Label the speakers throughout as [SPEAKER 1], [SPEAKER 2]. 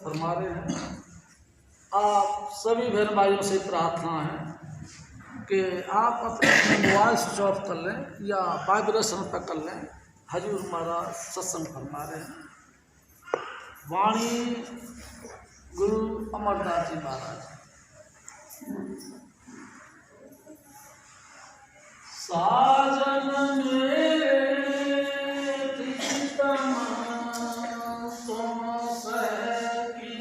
[SPEAKER 1] फरमा रहे हैं। आप सभी बहन भाइयों से प्रार्थना है कि आप अपने मोबाइल स्विच ऑफ कर लें या वाइब्रेशन पर कर लें। हजूर महाराज सत्संग फरमा रहे हैं। वाणी गुरु अमरदास जी महाराज। साजन मेरे प्रीतम तुम सखी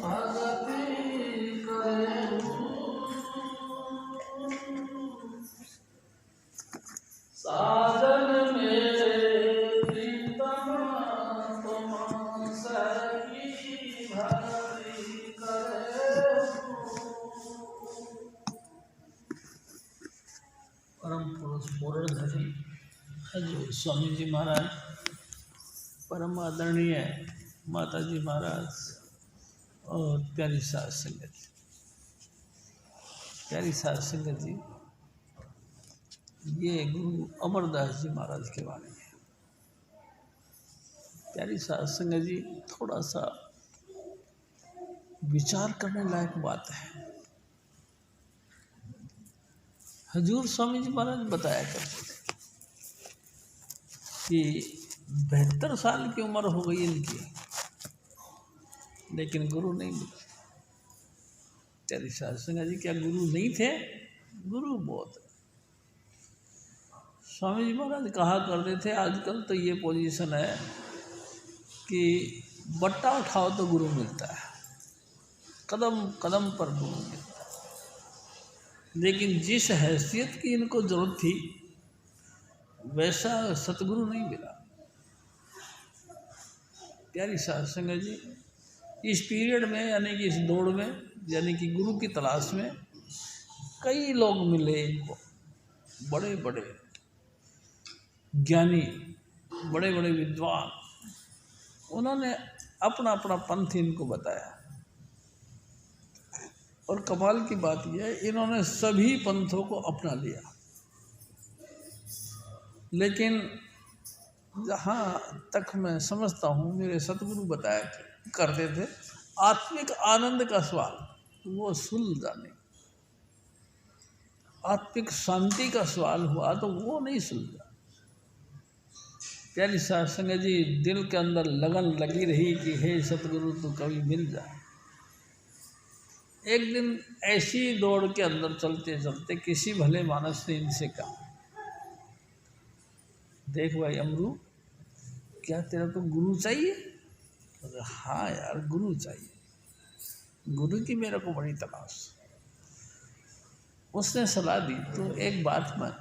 [SPEAKER 1] भगति करो। साजन मेरे प्रीतम तुम सखी भगति करो। परम पुरुष पूर्णधरी हजूर स्वामी जी महाराज, परम आदरणीय माता जी महाराज और प्यारी साध संगत जी, ये गुरु अमरदास जी महाराज के बारे में। प्यारी साध संगत जी, थोड़ा सा विचार करने लायक बात है। हजूर स्वामी जी महाराज बताया करते थे कि 72 साल की उम्र हो गई इनकी, लेकिन गुरु नहीं मिले। तेरी साध संगत जी, क्या गुरु नहीं थे? गुरु बहुत। स्वामी जी महाराज कहा करते थे, आजकल तो ये पोजीशन है कि बट्टा उठाओ तो गुरु मिलता है, कदम कदम पर गुरु मिलता है। लेकिन जिस हैसियत की इनको जरूरत थी वैसा सतगुरु नहीं मिला। प्यारी साध संगत जी, इस पीरियड में यानी कि इस दौड़ में यानी कि गुरु की तलाश में कई लोग मिले इनको, बड़े बड़े ज्ञानी, बड़े बड़े विद्वान। उन्होंने अपना अपना पंथ इनको बताया और कमाल की बात यह है, इन्होंने सभी पंथों को अपना लिया। लेकिन जहाँ तक मैं समझता हूँ, मेरे सतगुरु बताया करते थे, आत्मिक आनंद का सवाल वो सुलझा नहीं, आत्मिक शांति का सवाल हुआ तो वो नहीं सुलझा। प्यारी साध संगत जी, दिल के अंदर लगन लगी रही कि हे सतगुरु तू कभी मिल जा। एक दिन ऐसी दौड़ के अंदर चलते चलते किसी भले मानस ने इनसे कहा, देख भाई अमरू, क्या तेरा को गुरु चाहिए? हाँ यार, गुरु चाहिए, गुरु की मेरे को बड़ी तलाश। उसने सलाह दी, तो एक बात मान,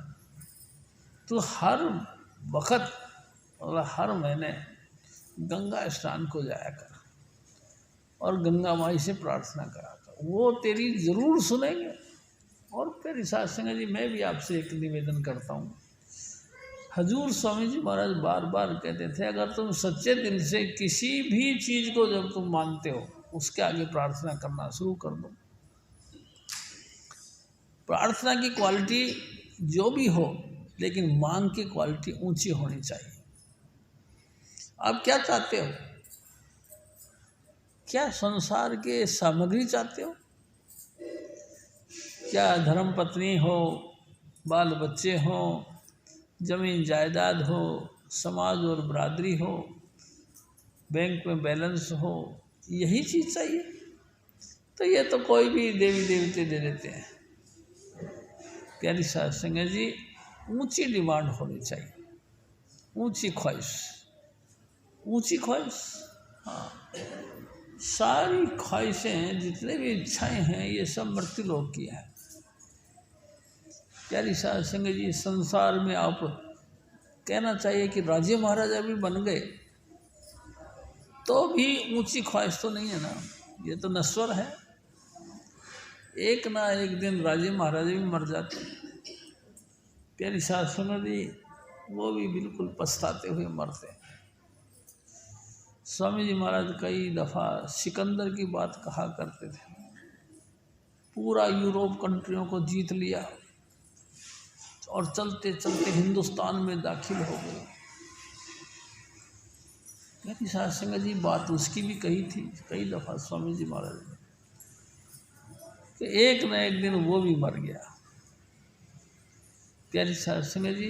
[SPEAKER 1] तू हर वक्त और हर महीने गंगा स्नान को जाया कर और गंगा माई से प्रार्थना करा कर, वो तेरी जरूर सुनेंगे। और फिर साध संगत जी, मैं भी आपसे एक निवेदन करता हूँ। हजूर स्वामी जी महाराज बार बार कहते थे, अगर तुम सच्चे दिल से किसी भी चीज़ को जब तुम मानते हो, उसके आगे प्रार्थना करना शुरू कर दो। प्रार्थना की क्वालिटी जो भी हो, लेकिन मांग की क्वालिटी ऊंची होनी चाहिए। आप क्या चाहते हो? क्या संसार के सामग्री चाहते हो? क्या धर्म पत्नी हो, बाल बच्चे हो, जमीन जायदाद हो, समाज और बरादरी हो, बैंक में बैलेंस हो, यही चीज़ चाहिए? तो ये तो कोई भी देवी देवते दे देते हैं। प्यारी साध संगत जी, ऊंची डिमांड होनी चाहिए, ऊंची ख्वाहिश, ऊंची ख्वाहिश। हाँ, सारी ख्वाहिशें, जितने भी इच्छाएं हैं, ये सब मृत्यु लोक की है। प्यारी साध संगत जी, संसार में आप कहना चाहिए कि राजे महाराजा भी बन गए तो भी ऊंची ख्वाहिश तो नहीं है ना, ये तो नश्वर है। एक ना एक दिन राजे महाराजा भी मर जाते। प्यारी साध संगत जी, वो भी बिल्कुल पछताते हुए मरते। स्वामी जी महाराज कई दफ़ा सिकंदर की बात कहा करते थे। पूरा यूरोप कंट्रियों को जीत लिया और चलते चलते हिंदुस्तान में दाखिल हो गए। प्यारी साध संगत जी बात उसकी भी कही थी कई दफ़ा स्वामी जी महाराज ने कि एक न एक दिन वो भी मर गया। प्यारी साध संगत जी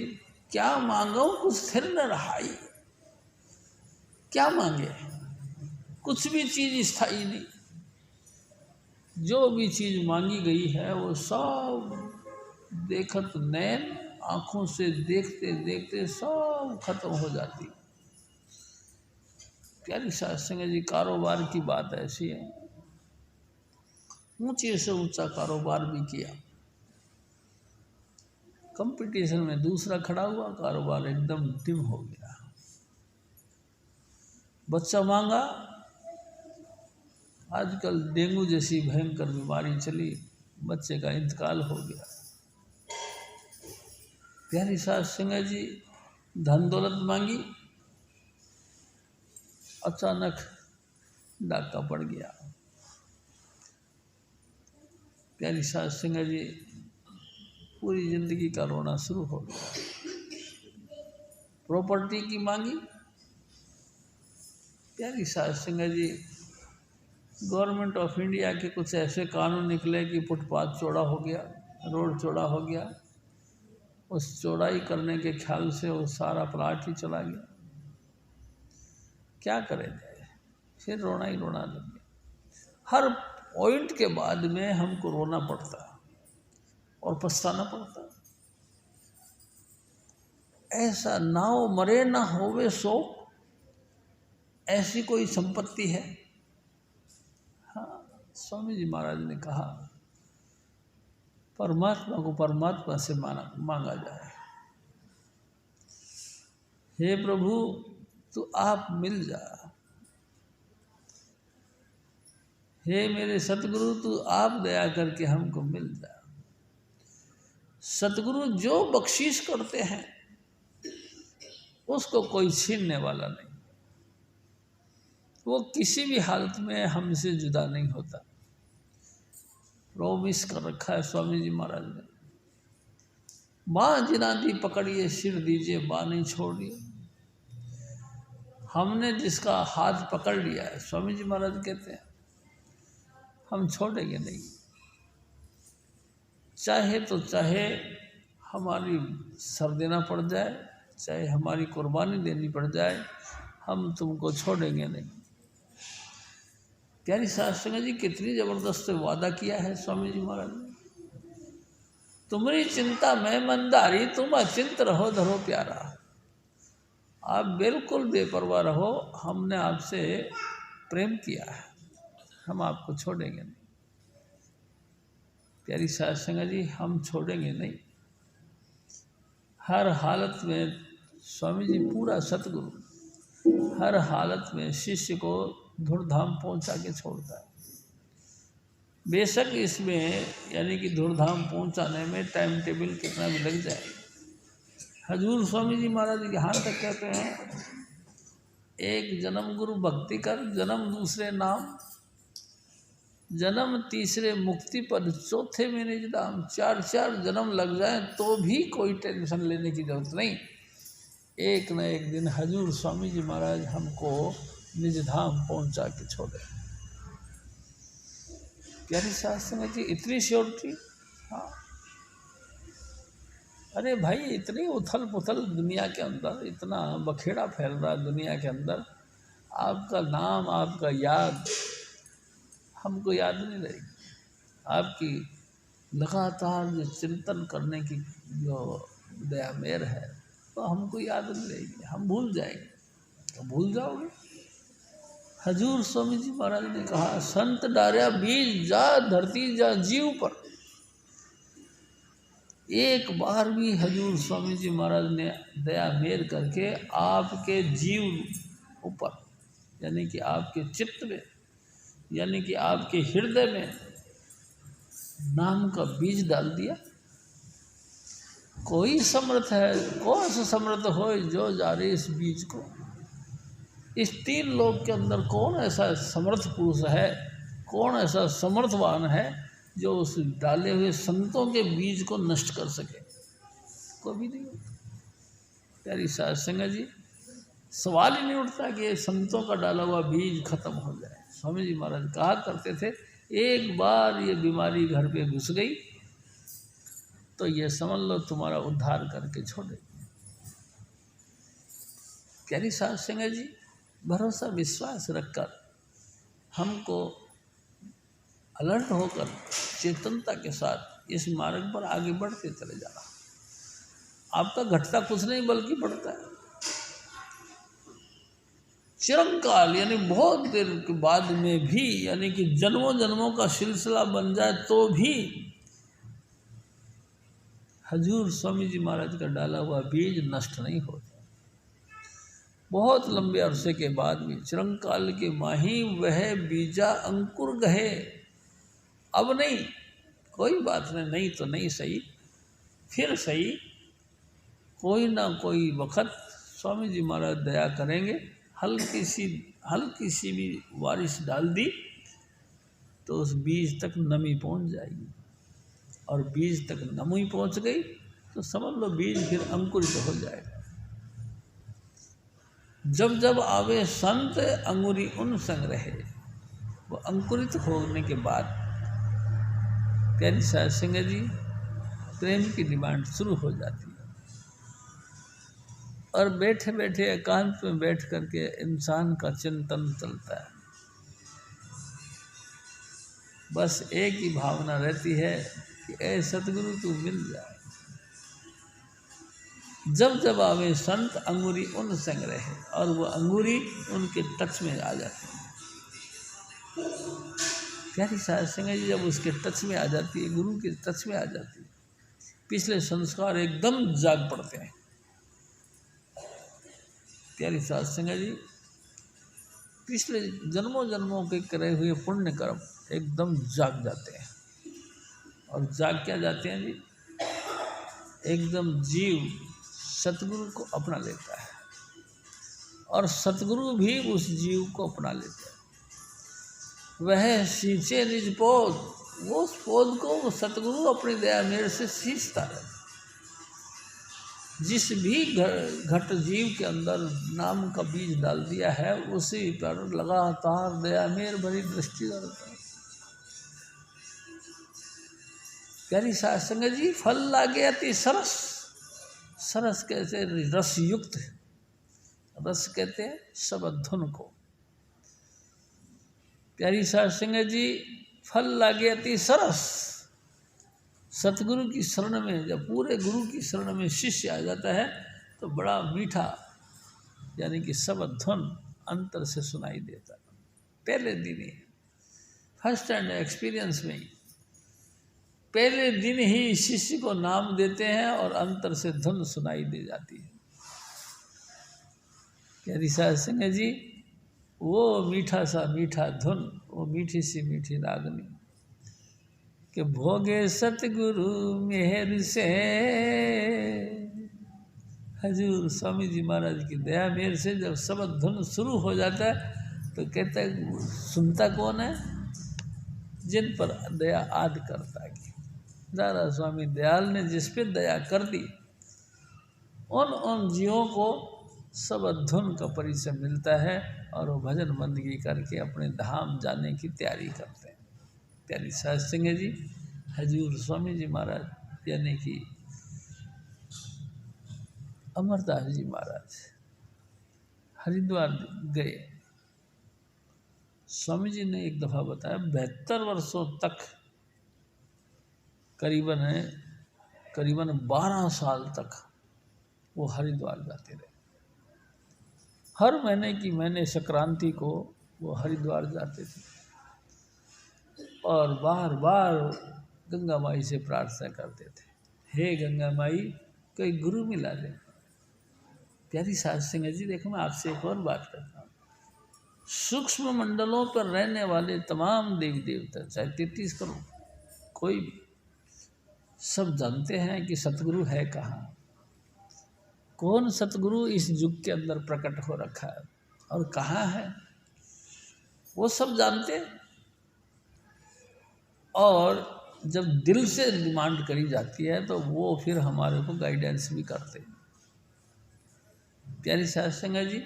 [SPEAKER 1] क्या मांगो कुछ स्थिर न रहाई, क्या मांगे, कुछ भी चीज़ स्थायी नहीं। जो भी चीज़ मांगी गई है वो सब देखत नैन आँखों से देखते देखते सब खत्म हो जाती। प्यारी साध संगत जी कारोबार की बात ऐसी है, ऊंचे से ऊंचा कारोबार भी किया, कंपटीशन में दूसरा खड़ा हुआ, कारोबार एकदम डिम हो गया। बच्चा मांगा, आजकल डेंगू जैसी भयंकर बीमारी चली, बच्चे का इंतकाल हो गया। प्यारी साध संगत जी धन दौलत मांगी, अचानक डाका पड़ गया। प्यारी साध संगत जी पूरी जिंदगी का रोना शुरू हो गया। प्रॉपर्टी की मांगी, प्यारी साध संगत जी गवर्नमेंट ऑफ इंडिया के कुछ ऐसे कानून निकले कि फुटपाथ चौड़ा हो गया, रोड चौड़ा हो गया, उस चौड़ाई करने के ख्याल से वो सारा प्लाट ही चला गया। क्या करें जाए, फिर रोना ही रोना लग गया। हर पॉइंट के बाद में हमको रोना पड़ता और पछताना पड़ता। ऐसा नाव मरे ना होवे सो, ऐसी कोई संपत्ति है? हाँ, स्वामी जी महाराज ने कहा परमात्मा को परमात्मा से मांगा जाए। हे प्रभु तू आप मिल जा, हे मेरे सतगुरु तू आप दया करके हमको मिल जा। सतगुरु जो बख्शीश करते हैं उसको कोई छीनने वाला नहीं, वो किसी भी हालत में हमसे जुदा नहीं होता। प्रोमिस कर रखा है स्वामी जी महाराज ने, माँ जिना दी पकड़िए सिर दीजिए माँ नहीं छोड़िए। हमने जिसका हाथ पकड़ लिया है, स्वामी जी महाराज कहते हैं हम छोड़ेंगे नहीं, चाहे तो चाहे हमारी सर देना पड़ जाए, चाहे हमारी कुर्बानी देनी पड़ जाए, हम तुमको छोड़ेंगे नहीं। प्यारी साध संगत जी कितनी जबरदस्त वादा किया है स्वामी जी महाराज ने, तुम्हारी चिंता मैं मंदारी तुम अचिंत रहो धरो प्यारा। आप बिल्कुल बेपरवाह रहो, हमने आपसे प्रेम किया है, हम आपको छोड़ेंगे नहीं। प्यारी साध संगत जी हम छोड़ेंगे नहीं, हर हालत में स्वामी जी पूरा सतगुरु हर हालत में शिष्य को धूमधाम पहुंचा के छोड़ता है। बेशक इसमें यानी कि धूमधाम पहुंचाने में टाइम टेबल कितना भी लग जाए। हजूर स्वामी जी महाराज यहाँ तक कहते हैं एक जन्म गुरु भक्ति कर, जन्म दूसरे नाम, जन्म तीसरे मुक्ति पद, चौथे में निज धाम। 4 जन्म लग जाए तो भी कोई टेंशन लेने की जरूरत नहीं, एक न एक दिन हजूर स्वामी जी महाराज हमको निज धाम पहुँचा के छोड़े। प्यारी साध संगत जी इतनी श्योरिटी। हाँ, अरे भाई इतनी उथल पुथल दुनिया के अंदर, इतना बखेड़ा फैल रहा दुनिया के अंदर, आपका नाम आपका याद हमको याद नहीं रहेगी। आपकी लगातार जो चिंतन करने की जो दया मेर है तो हमको याद नहीं रहेगी, हम भूल जाएंगे। तो भूल जाओगे। हजूर स्वामी जी महाराज ने कहा संत डार्या बीज जा धरती जा जीव पर। एक बार भी हजूर स्वामी जी महाराज ने दया मेर करके आपके जीव ऊपर यानी कि आपके चित्त में यानी कि आपके हृदय में नाम का बीज डाल दिया। कोई समर्थ है, कौन सा समर्थ हो जो जा रहे इस बीज को। इस 3 लोक के अंदर कौन ऐसा समर्थ पुरुष है, कौन ऐसा समर्थवान है जो उस डाले हुए संतों के बीज को नष्ट कर सके। कोई भी नहीं होता। प्यारी साध संगत जी सवाल ही नहीं उठता कि ये संतों का डाला हुआ बीज खत्म हो जाए। स्वामी जी महाराज कहा करते थे, एक बार ये बीमारी घर पे घुस गई तो ये समझ लो तुम्हारा उद्धार करके छोड़ेगी। प्यारी साध संगत जी, भरोसा विश्वास रखकर हमको अलर्ट होकर चेतनता के साथ इस मार्ग पर आगे बढ़ते चले जाना। आपका घटता कुछ नहीं बल्कि बढ़ता है। चिरंकाल यानी बहुत देर के बाद में भी, यानी कि जन्मों जन्मों का सिलसिला बन जाए तो भी हजूर स्वामी जी महाराज का डाला हुआ बीज नष्ट नहीं होता। बहुत लंबे अरसे के बाद भी चिरंकाल के माही वह बीजा अंकुर गहे। अब नहीं, कोई बात नहीं तो नहीं सही, फिर सही, कोई ना कोई वक़्त स्वामी जी महाराज दया करेंगे। हल्की सी भी बारिश डाल दी तो उस बीज तक नमी पहुंच जाएगी, और बीज तक नमी पहुंच गई तो समझ लो बीज फिर अंकुरित हो जाएगा। जब जब आवे संत अंगुरी उन संग रहे। वो अंकुरित होने के बाद प्यारी साध संगत जी प्रेम की डिमांड शुरू हो जाती है, और बैठे बैठे एकांत में बैठ करके इंसान का चिंतन चलता है। बस एक ही भावना रहती है कि ऐ सतगुरु तू मिल जाए। जब जब आवे संत अंगूरी उन संग रहे, और वो अंगूरी उनके टच में आ जाती है। प्यारी साध संगत जी जब उसके टच में आ जाती है, गुरु के टच में आ जाती है, पिछले संस्कार एकदम जाग पड़ते हैं। प्यारी साध संगत जी पिछले जन्मों जन्मों के करे हुए पुण्य कर्म एकदम जाग जाते हैं। और जाग क्या जाते हैं जी? एकदम जीव सतगुरु को अपना लेता है, और सतगुरु भी उस जीव को अपना लेता है। वह सींचे निज पौध, वो उस पौध को वो सतगुरु अपनी दया मेरे से सींचता है। जिस भी घट जीव के अंदर नाम का बीज डाल दिया है, उसी पर लगातार दया मेर भरी दृष्टि डालता है। प्यारी साध संगत जी फल लागे अति सरस। सरस कहते रस युक्त, रस कहते हैं शब्द धुन को। प्यारी साध संगत जी फल लागे अति सरस। सतगुरु की शरण में जब पूरे गुरु की शरण में शिष्य आ जाता है तो बड़ा मीठा, यानी कि शब्द धुन अंतर से सुनाई देता है। पहले दिन ही, फर्स्ट हैंड एक्सपीरियंस में ही पहले दिन ही शिष्य को नाम देते हैं और अंतर से धुन सुनाई दे जाती है। प्यारी साध संगत जी वो मीठा सा मीठा धुन, वो मीठी सी मीठी रागनी कि भोगे सतगुरु मेहर से। हजूर स्वामी जी महाराज की दया मेहर से जब शब्द धुन शुरू हो जाता है तो कहता है सुनता कौन है? जिन पर दया आद करता है। दादा स्वामी दयाल ने जिस पे दया कर दी, उन जीवों को शब्द धुन का परिचय मिलता है, और वो भजन बंदगी करके अपने धाम जाने की तैयारी करते हैं। प्यारी साध संगत जी हजूर स्वामी जी महाराज यानी कि अमरदास जी महाराज हरिद्वार गए। स्वामी जी ने एक दफ़ा बताया 72 वर्षों तक करीबन 12 साल तक वो हरिद्वार जाते रहे। हर महीने संक्रांति को वो हरिद्वार जाते थे, और बार बार गंगा माई से प्रार्थना करते थे, हे गंगा माई कोई गुरु मिला दे। प्यारी साध संगत जी देखो, मैं आपसे एक और बात करता हूँ। सूक्ष्म मंडलों पर रहने वाले तमाम देवी देवता, चाहे 33 करोड़, कोई भी, सब जानते हैं कि सतगुरु है कहाँ, कौन सतगुरु इस युग के अंदर प्रकट हो रखा है और कहाँ है, वो सब जानते। और जब दिल से डिमांड करी जाती है तो वो फिर हमारे को गाइडेंस भी करते हैं। प्यारी साध संगत जी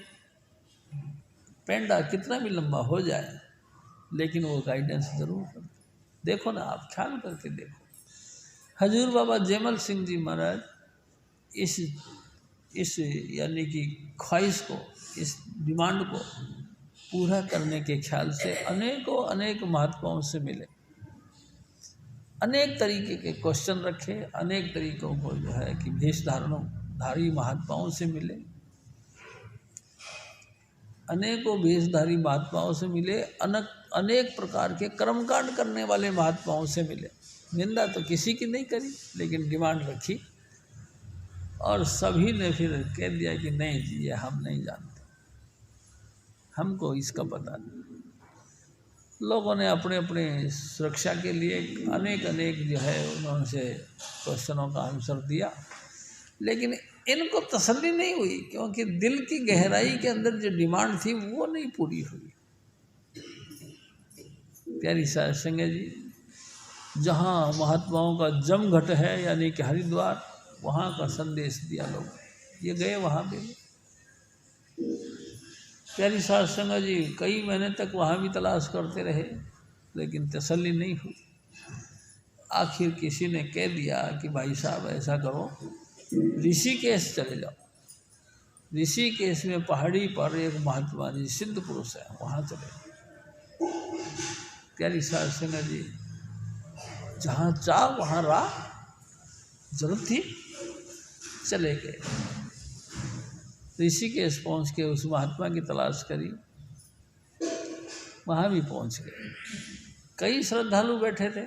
[SPEAKER 1] पेंडा कितना भी लंबा हो जाए लेकिन वो गाइडेंस जरूर करते। देखो ना, आप ख्याल करके देखो, हजूर बाबा जयमल सिंह जी महाराज इस यानी कि ख्वाहिश को, इस डिमांड को पूरा करने के ख्याल से अनेक महात्माओं से मिले, अनेक तरीके के क्वेश्चन रखे, अनेक तरीकों को जो है कि वेशधारी महात्माओं से मिले, अनेकों वेशधारी महात्माओं से मिले, अनेक प्रकार के कर्मकांड करने वाले महात्माओं से मिले। निंदा तो किसी की नहीं करी, लेकिन डिमांड रखी और सभी ने फिर कह दिया कि नहीं जी, ये हम नहीं जानते, हमको इसका पता नहीं। लोगों ने अपने अपने सुरक्षा के लिए अनेक जो है उन्होंने क्वेश्चनों का आंसर दिया, लेकिन इनको तसल्ली नहीं हुई, क्योंकि दिल की गहराई के अंदर जो डिमांड थी वो नहीं पूरी हुई। प्यारी साध संगत जी, जहाँ महात्माओं का जमघट है यानी कि हरिद्वार, वहाँ का संदेश दिया लोगों, ये गए वहाँ पे। प्यारी साध संगत जी, कई महीने तक वहाँ भी तलाश करते रहे, लेकिन तसल्ली नहीं हुई। आखिर किसी ने कह दिया कि भाई साहब ऐसा करो, ऋषिकेश चले जाओ। ऋषिकेश में पहाड़ी पर एक महात्मा जी सिद्ध पुरुष है, वहाँ चले। प्यारी साध संगत जी, जहाँ चाह वहाँ राह, जरूरत थी, चले गए। ऋषिकेश पहुँच के उस महात्मा की तलाश करी, वहाँ भी पहुँच गए। कई श्रद्धालु बैठे थे,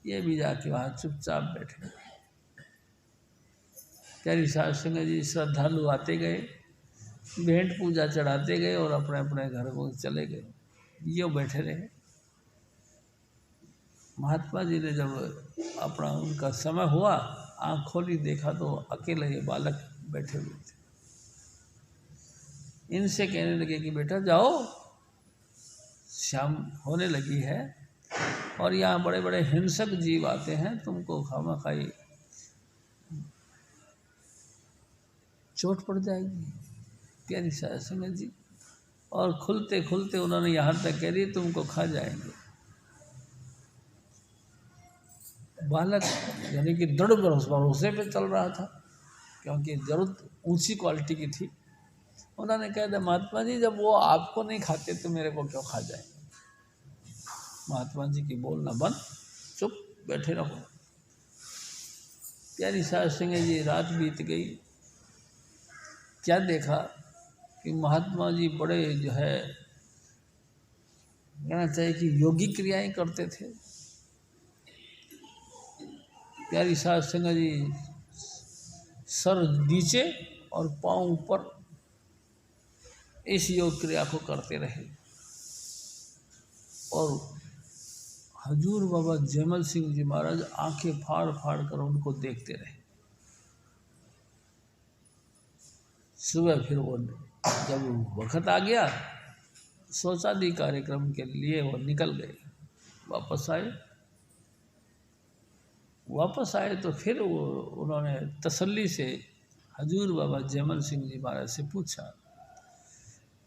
[SPEAKER 1] ये भी जाके वहाँ चुपचाप बैठे। प्यारी साध संगत जी, श्रद्धालु आते गए, भेंट पूजा चढ़ाते गए और अपने अपने घर को चले गए। ये बैठे रहे। महात्मा जी ने जब अपना उनका समय हुआ, आँख खोली, देखा तो अकेले ये बालक बैठे हुए थे। इनसे कहने लगे कि बेटा जाओ, शाम होने लगी है और यहाँ बड़े बड़े हिंसक जीव आते हैं, तुमको खामखाई चोट पड़ जाएगी। प्यारी साध संगत जी, और खुलते खुलते उन्होंने यहाँ तक कह दिया तुमको खा जाएंगे। बालक यानी कि दृढ़ भरोसे पे चल रहा था, क्योंकि जरूरत ऊंची क्वालिटी की थी। उन्होंने कह दिया महात्मा जी, जब वो आपको नहीं खाते तो मेरे को क्यों खा जाएंगे। महात्मा जी की बोलना बंद, चुप बैठे रहो। प्यारी साध संगत जी, रात बीत गई। क्या देखा कि महात्मा जी बड़े जो है कहना चाहिए कि योगी क्रियाएं करते थे। प्यारी साध संगत जी, सर नीचे और पांव ऊपर, इस योग क्रिया को करते रहे। और हजूर बाबा जयमल सिंह जी महाराज आंखें फाड़ फाड़ कर उनको देखते रहे। सुबह फिर वो जब वक्त आ गया, शौचादी कार्यक्रम के लिए वो निकल गए। वापस आए तो फिर वो उन्होंने तसल्ली से हजूर बाबा जयमल सिंह जी महाराज से पूछा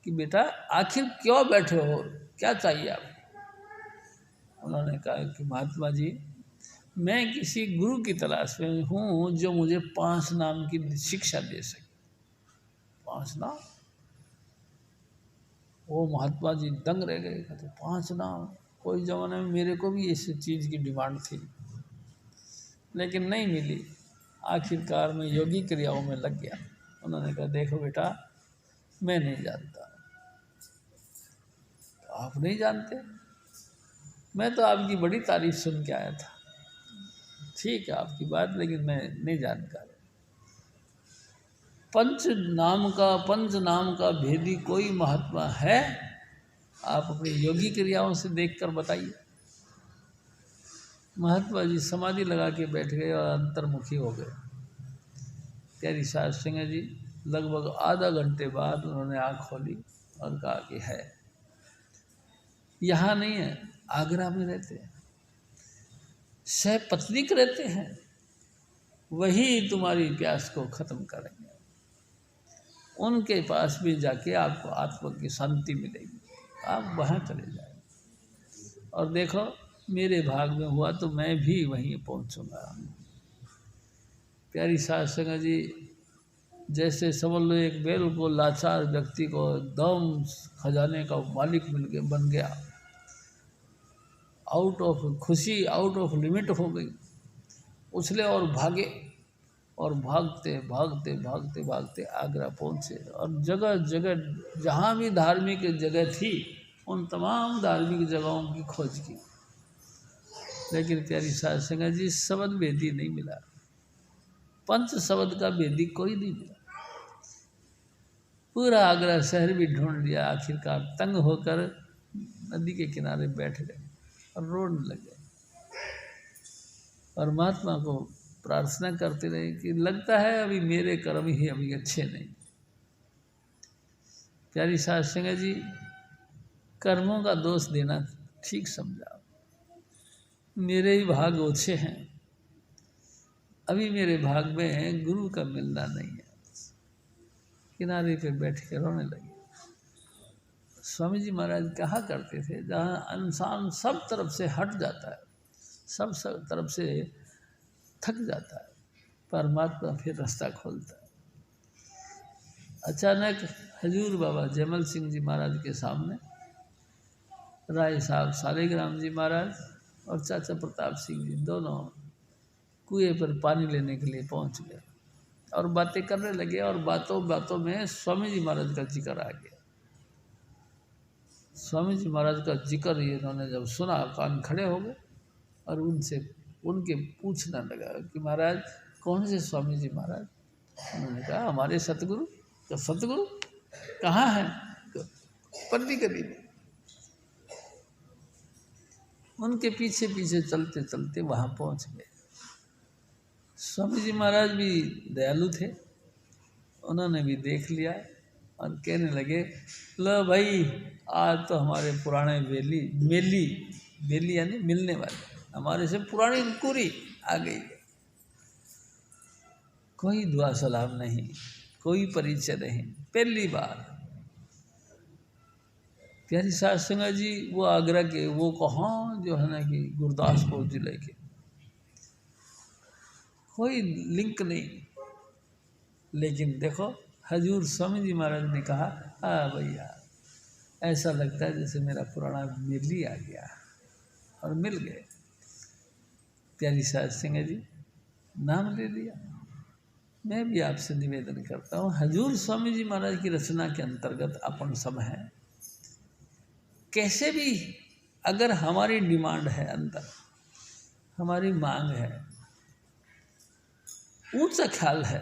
[SPEAKER 1] कि बेटा आखिर क्यों बैठे हो, क्या चाहिए आपको। उन्होंने कहा कि महात्मा जी, मैं किसी गुरु की तलाश में हूँ जो मुझे 5 नाम की शिक्षा दे सके। 5 नाम? वो महात्मा जी दंग रह गए। कहते 5 नाम? कोई ज़माने में मेरे को भी इस चीज़ की डिमांड थी, लेकिन नहीं मिली। आखिरकार मैं योगी क्रियाओं में लग गया। उन्होंने कहा देखो बेटा, मैं नहीं जानता। तो आप नहीं जानते? मैं तो आपकी बड़ी तारीफ सुन के आया था। ठीक है आपकी बात, लेकिन मैं नहीं जानकार। पंच नाम का भेदी कोई महात्मा है? आप अपनी योगी क्रियाओं से देखकर बताइए। महात्मा जी समाधि लगा के बैठ गए और अंतर्मुखी हो गए। प्यारी साध संगत जी, लगभग आधा घंटे बाद उन्होंने आँख खोली और कहा कि है, यहाँ नहीं है, आगरा में रहते हैं, सहपत्नीक रहते हैं, वही तुम्हारी प्यास को खत्म करेंगे। उनके पास भी जाके आपको आत्मा की शांति मिलेगी, आप वहाँ चले जाए। और देखो मेरे भाग में हुआ तो मैं भी वहीं पहुँचूँगा। प्यारी साध संगत जी, जैसे समझ लो एक बिल्कुल लाचार व्यक्ति को एकदम खजाने का मालिक बन गया, आउट ऑफ खुशी आउट ऑफ लिमिट हो गई, उछले और भागे, और भागते भागते भागते भागते आगरा पहुँचे। और जगह जगह जहाँ भी धार्मिक जगह थी उन तमाम धार्मिक जगहों की खोज की, लेकिन प्यारी साध संगत जी शब्द वेदी नहीं मिला, पंच शब्द का वेदी कोई नहीं मिला। पूरा आगरा शहर भी ढूंढ लिया, आखिरकार तंग होकर नदी के किनारे बैठ गए और रोने लगे और महात्मा को प्रार्थना करते रहे कि लगता है अभी मेरे कर्म ही अभी अच्छे नहीं। प्यारी साध संगत जी, कर्मों का दोष देना ठीक समझा, मेरे ही भाग ओछे हैं, अभी मेरे भाग में गुरु का मिलना नहीं है। किनारे पे बैठ के रोने लगे। स्वामी जी महाराज कहा करते थे, जहाँ इंसान सब तरफ से हट जाता है, सब तरफ से थक जाता है, परमात्मा फिर रास्ता खोलता है। अचानक हजूर बाबा जयमल सिंह जी महाराज के सामने राय साहब सालिग्राम जी महाराज और चाचा प्रताप सिंह जी दोनों कुएं पर पानी लेने के लिए पहुंच गए और बातें करने लगे। और बातों बातों में स्वामी जी महाराज का जिक्र आ गया। स्वामी जी महाराज का जिक्र इन्होंने जब सुना, कान खड़े हो गए और उनके पूछने लगा कि महाराज कौन से स्वामी जी महाराज? उन्होंने कहा हमारे सतगुरु। तो सतगुरु कहाँ हैं? पल्ली गली में। उनके पीछे पीछे चलते चलते वहाँ पहुँच गए। स्वामी जी महाराज भी दयालु थे, उन्होंने भी देख लिया और कहने लगे, लो भाई आज तो हमारे पुराने बेली यानी मिलने वाले, हमारे से पुरानी कुरी आ गई है। कोई दुआ सलाम नहीं, कोई परिचय नहीं, पहली बार। प्यारी साध संगत जी, वो आगरा के, वो कहाँ जो है ना कि गुरदासपुर जिले के, कोई लिंक नहीं। लेकिन देखो हजूर स्वामी जी महाराज ने कहा, हाँ भैया ऐसा लगता है जैसे मेरा पुराना मिली आ गया, और मिल गए। प्यारी साध संगत जी नाम ले लिया। मैं भी आपसे निवेदन करता हूँ, हजूर स्वामी जी महाराज की रचना के अंतर्गत अपन सब हैं। कैसे भी अगर हमारी डिमांड है, अंदर हमारी मांग है, ऊंचा ख्याल है,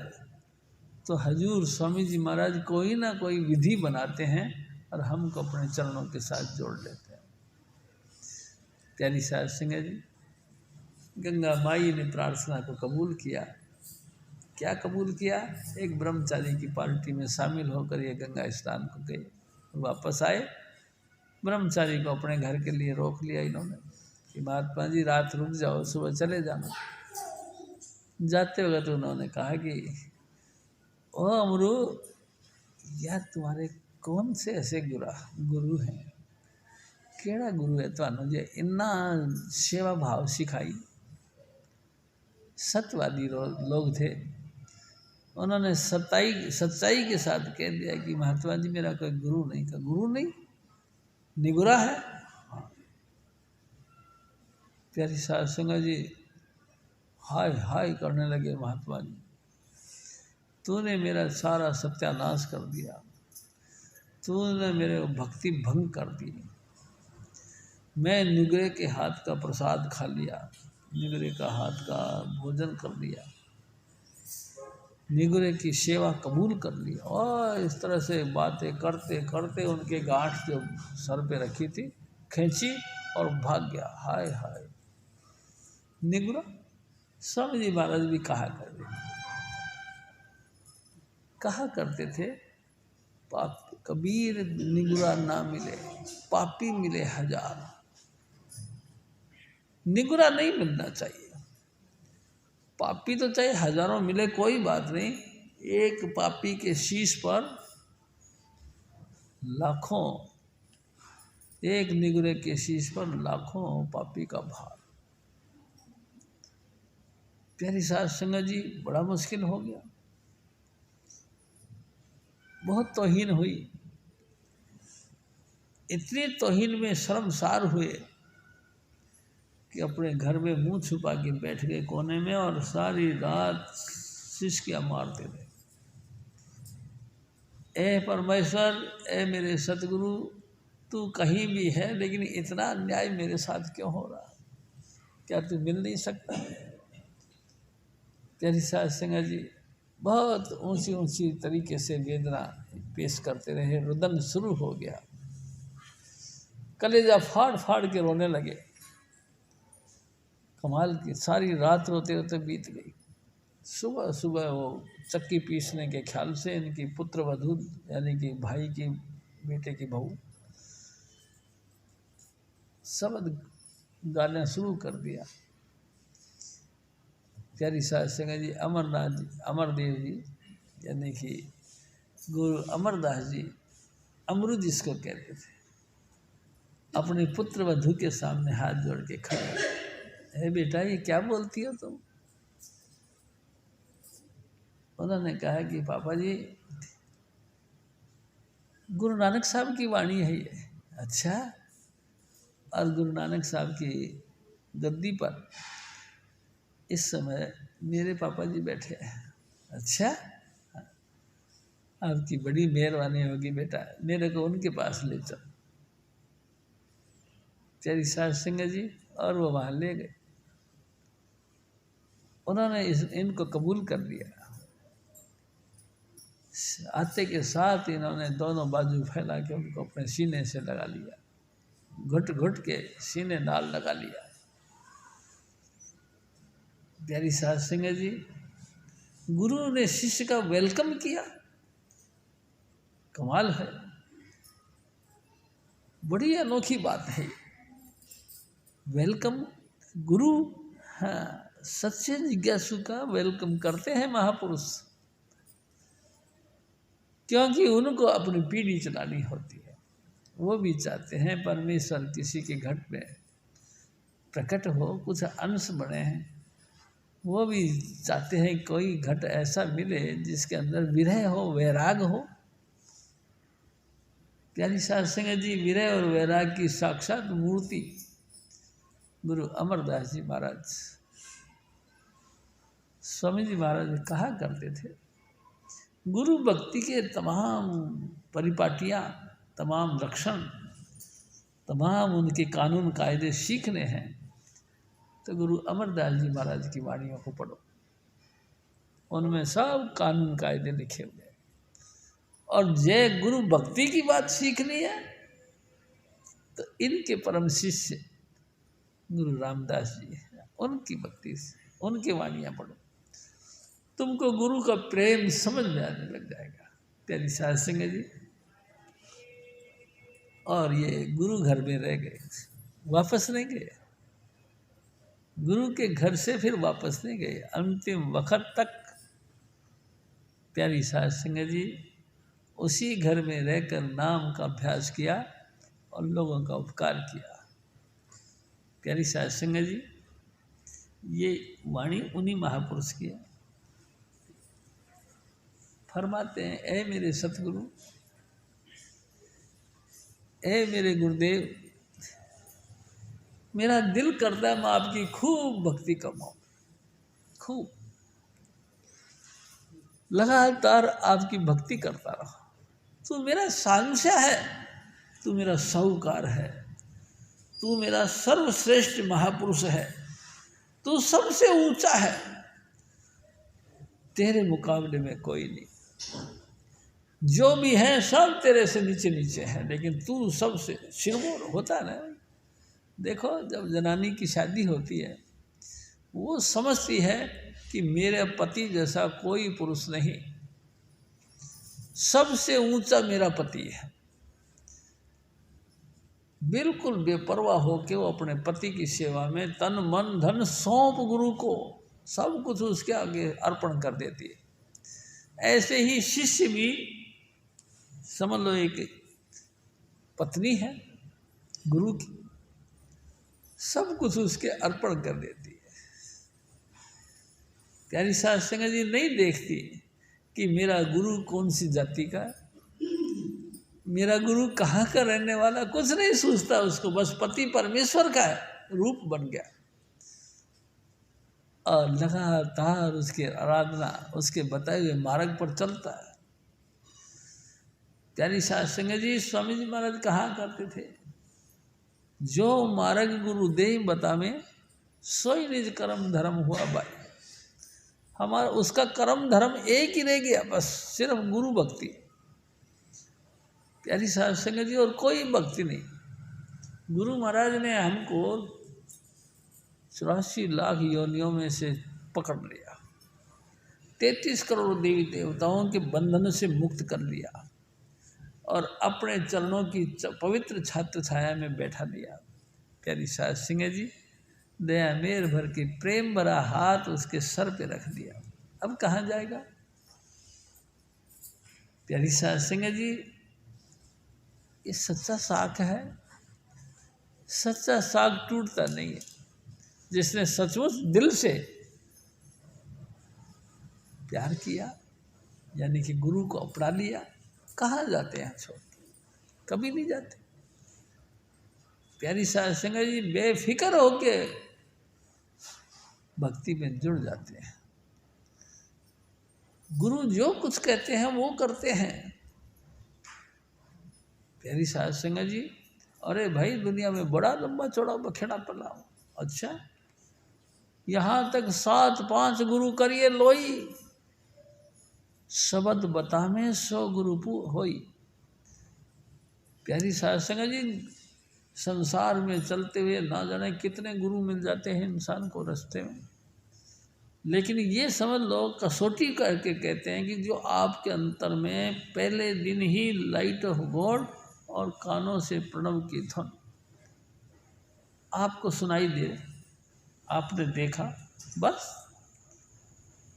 [SPEAKER 1] तो हजूर स्वामी जी महाराज कोई ना कोई विधि बनाते हैं और हमको अपने चरणों के साथ जोड़ लेते हैं। प्यारी साध संगत जी, गंगा माई ने प्रार्थना को कबूल किया। क्या कबूल किया? एक ब्रह्मचारी की पार्टी में शामिल होकर ये गंगा स्नान को गए, वापस आए। ब्रह्मचारी को अपने घर के लिए रोक लिया इन्होंने कि महात्मा जी रात रुक जाओ, सुबह चले जाना। जाते वक्त तो उन्होंने कहा कि ओ अमरू, यार तुम्हारे कौन से ऐसे गुरु हैं, केड़ा गुरु है थानू जे इन्ना सेवा भाव सिखाई। सत्यवादी लोग थे, उन्होंने सच्चाई के साथ कह दिया कि महात्मा जी मेरा कोई गुरु नहीं। का गुरु नहीं, निगुरा है। प्यारी साध संगत जी हाय हाय करने लगे, महात्मा जी तूने मेरा सारा सत्यानाश कर दिया, तूने मेरे भक्ति भंग कर दी। मैं निगरे के हाथ का प्रसाद खा लिया, निगरे का हाथ का भोजन कर लिया, निगरे की सेवा कबूल कर ली। और इस तरह से बातें करते करते उनके गांठ जो सर पे रखी थी खींची और भाग गया। हाय हाय निगुरा। स्वामी जी महाराज भी कहा करते थे, कबीर निगुरा ना मिले पापी मिले हजार। निगुरा नहीं मिलना चाहिए, पापी तो चाहे हजारों मिले कोई बात नहीं, एक पापी के शीश पर लाखों, एक निगुरे के शीश पर लाखों पापी का भार। प्यारी साध संगत जी, बड़ा मुश्किल हो गया, बहुत तौहीन हुई। इतनी तौहीन में शर्मसार हुए कि अपने घर में मुंह छुपा के बैठ गए कोने में और सारी रात सिसकियां मारते रहे। ए परमेश्वर, ए मेरे सतगुरु, तू कहीं भी है, लेकिन इतना अन्याय मेरे साथ क्यों हो रहा? क्या तू मिल नहीं सकता? प्यारी साध संगत जी, बहुत ऊंची ऊंची तरीके से वेदना पेश करते रहे। रुदन शुरू हो गया, कलेजा फाड़ फाड़ के रोने लगे। कमाल की सारी रात रोते रोते बीत गई। सुबह सुबह वो चक्की पीसने के ख्याल से इनकी पुत्र वधू, यानी कि भाई की बेटे की बहू, शब्द गाना शुरू कर दिया। प्यारी साध संगत जी, अमरनाथ जी, अमरदेव जी, यानी कि गुरु अमरदास जी, अमरुद जिसको कहते थे, अपने पुत्र वधू के सामने हाथ जोड़ के खड़े, हे बेटा ये क्या बोलती हो तुम? उन्होंने कहा कि पापा जी, गुरु नानक साहब की वाणी है ये। अच्छा, और गुरु नानक साहब की गद्दी पर इस समय मेरे पापा जी बैठे हैं। अच्छा, आपकी बड़ी मेहरबानी होगी बेटा, मेरे को उनके पास ले चल। प्यारी साध संगत जी, और वो वहाँ ले गए। उन्होंने इनको कबूल कर लिया। आते के साथ इन्होंने दोनों बाजू फैला के उनको अपने सीने से लगा लिया, घुट घुट के सीने नाल लगा लिया। प्यारी साध संगत जी, गुरु ने शिष्य का वेलकम किया। कमाल है, बड़ी अनोखी बात है। वेलकम गुरु, हाँ, सच्चे जिज्ञासु का वेलकम करते हैं महापुरुष, क्योंकि उनको अपनी पीढ़ी चलानी होती है। वो भी चाहते हैं परमेश्वर किसी के घट में प्रकट हो, कुछ अंश बने हैं। वो भी चाहते हैं कोई घट ऐसा मिले जिसके अंदर विरह हो, वैराग हो। प्यारी साध संगत जी, विरह और वैराग की साक्षात मूर्ति गुरु अमरदास जी महाराज, स्वामी जी महाराज कहा करते थे, गुरु भक्ति के तमाम परिपाटियाँ, तमाम लक्षण, तमाम उनके कानून कायदे सीखने हैं तो गुरु अमरदास जी महाराज की वाणियों को पढ़ो। उनमें सब कानून कायदे लिखे हुए हैं। और जय गुरु भक्ति की बात सीखनी है तो इनके परम शिष्य गुरु रामदास जी हैं, उनकी भक्ति से उनकी वाणियाँ पढ़ो, तुमको गुरु का प्रेम समझ में आने लग जाएगा। प्यारी साध संगत जी, और ये गुरु घर में रह गए, वापस नहीं गए। गुरु के घर से फिर वापस नहीं गए, अंतिम वक्त तक प्यारी साध संगत जी उसी घर में रहकर नाम का अभ्यास किया और लोगों का उपकार किया। प्यारी साध संगत जी, ये वाणी उन्हीं महापुरुष की है। फरमाते हैं, ऐ मेरे सतगुरु, ऐ मेरे गुरुदेव, मेरा दिल करता है मैं आपकी खूब भक्ति कमाऊं, खूब लगातार आपकी भक्ति करता रहा। तू मेरा सांशा है, तू मेरा साहूकार है, तू मेरा सर्वश्रेष्ठ महापुरुष है, तू सबसे ऊंचा है, तेरे मुकाबले में कोई नहीं। जो भी है सब तेरे से नीचे नीचे है, लेकिन तू सबसे सिरमौर होता है ना। देखो, जब जनानी की शादी होती है, वो समझती है कि मेरे पति जैसा कोई पुरुष नहीं, सबसे ऊंचा मेरा पति है। बिल्कुल बेपरवाह होकर वो अपने पति की सेवा में तन मन धन सौंप गुरु को सब कुछ उसके आगे अर्पण कर देती है। ऐसे ही शिष्य भी समझ लो एक पत्नी है गुरु की, सब कुछ उसके अर्पण कर देती है। प्यारी साध संगत जी नहीं देखती कि मेरा गुरु कौन सी जाति का है, मेरा गुरु कहाँ का रहने वाला, कुछ नहीं सोचता उसको, बस पति परमेश्वर का है, रूप बन गया और लगातार उसकी आराधना उसके बताए हुए मार्ग पर चलता है। प्यारी साध संगत जी स्वामी जी महाराज कहा करते थे, जो मार्ग गुरु दे बतावे सोई निज कर्म धर्म हुआ बाई। हमारा उसका कर्म धर्म एक ही रह गया, बस सिर्फ गुरु भक्ति। प्यारी साध संगत जी और कोई भक्ति नहीं। गुरु महाराज ने हमको 84 लाख योनियों में से पकड़ लिया, 33 करोड़ देवी देवताओं के बंधन से मुक्त कर लिया और अपने चरणों की पवित्र छात्र छाया में बैठा दिया। प्यारी साध संगत जी दया मेर भर के प्रेम भरा हाथ उसके सर पे रख दिया। अब कहाँ जाएगा? प्यारी साध संगत जी ये सच्चा साख है, सच्चा साख टूटता नहीं है। जिसने सचमुच दिल से प्यार किया यानी कि गुरु को अपना लिया, कहाँ जाते हैं छोड़ के? कभी नहीं जाते। प्यारी साध संगत जी बेफिक्र होके भक्ति में जुड़ जाते हैं। गुरु जो कुछ कहते हैं वो करते हैं। प्यारी साध संगत जी अरे भाई दुनिया में बड़ा लंबा चौड़ा बखेड़ा पड़ा हो, अच्छा यहाँ तक 7-5 गुरु करिए लोई, शब्द बतामे 100 गुरु होई। प्यारी साध संगत जी संसार में चलते हुए ना जाने कितने गुरु मिल जाते हैं इंसान को रास्ते में, लेकिन ये समझ लो कसौटी करके कहते हैं कि जो आपके अंतर में पहले दिन ही लाइट ऑफ गॉड और कानों से प्रणव की धुन आपको सुनाई दे, आपने देखा, बस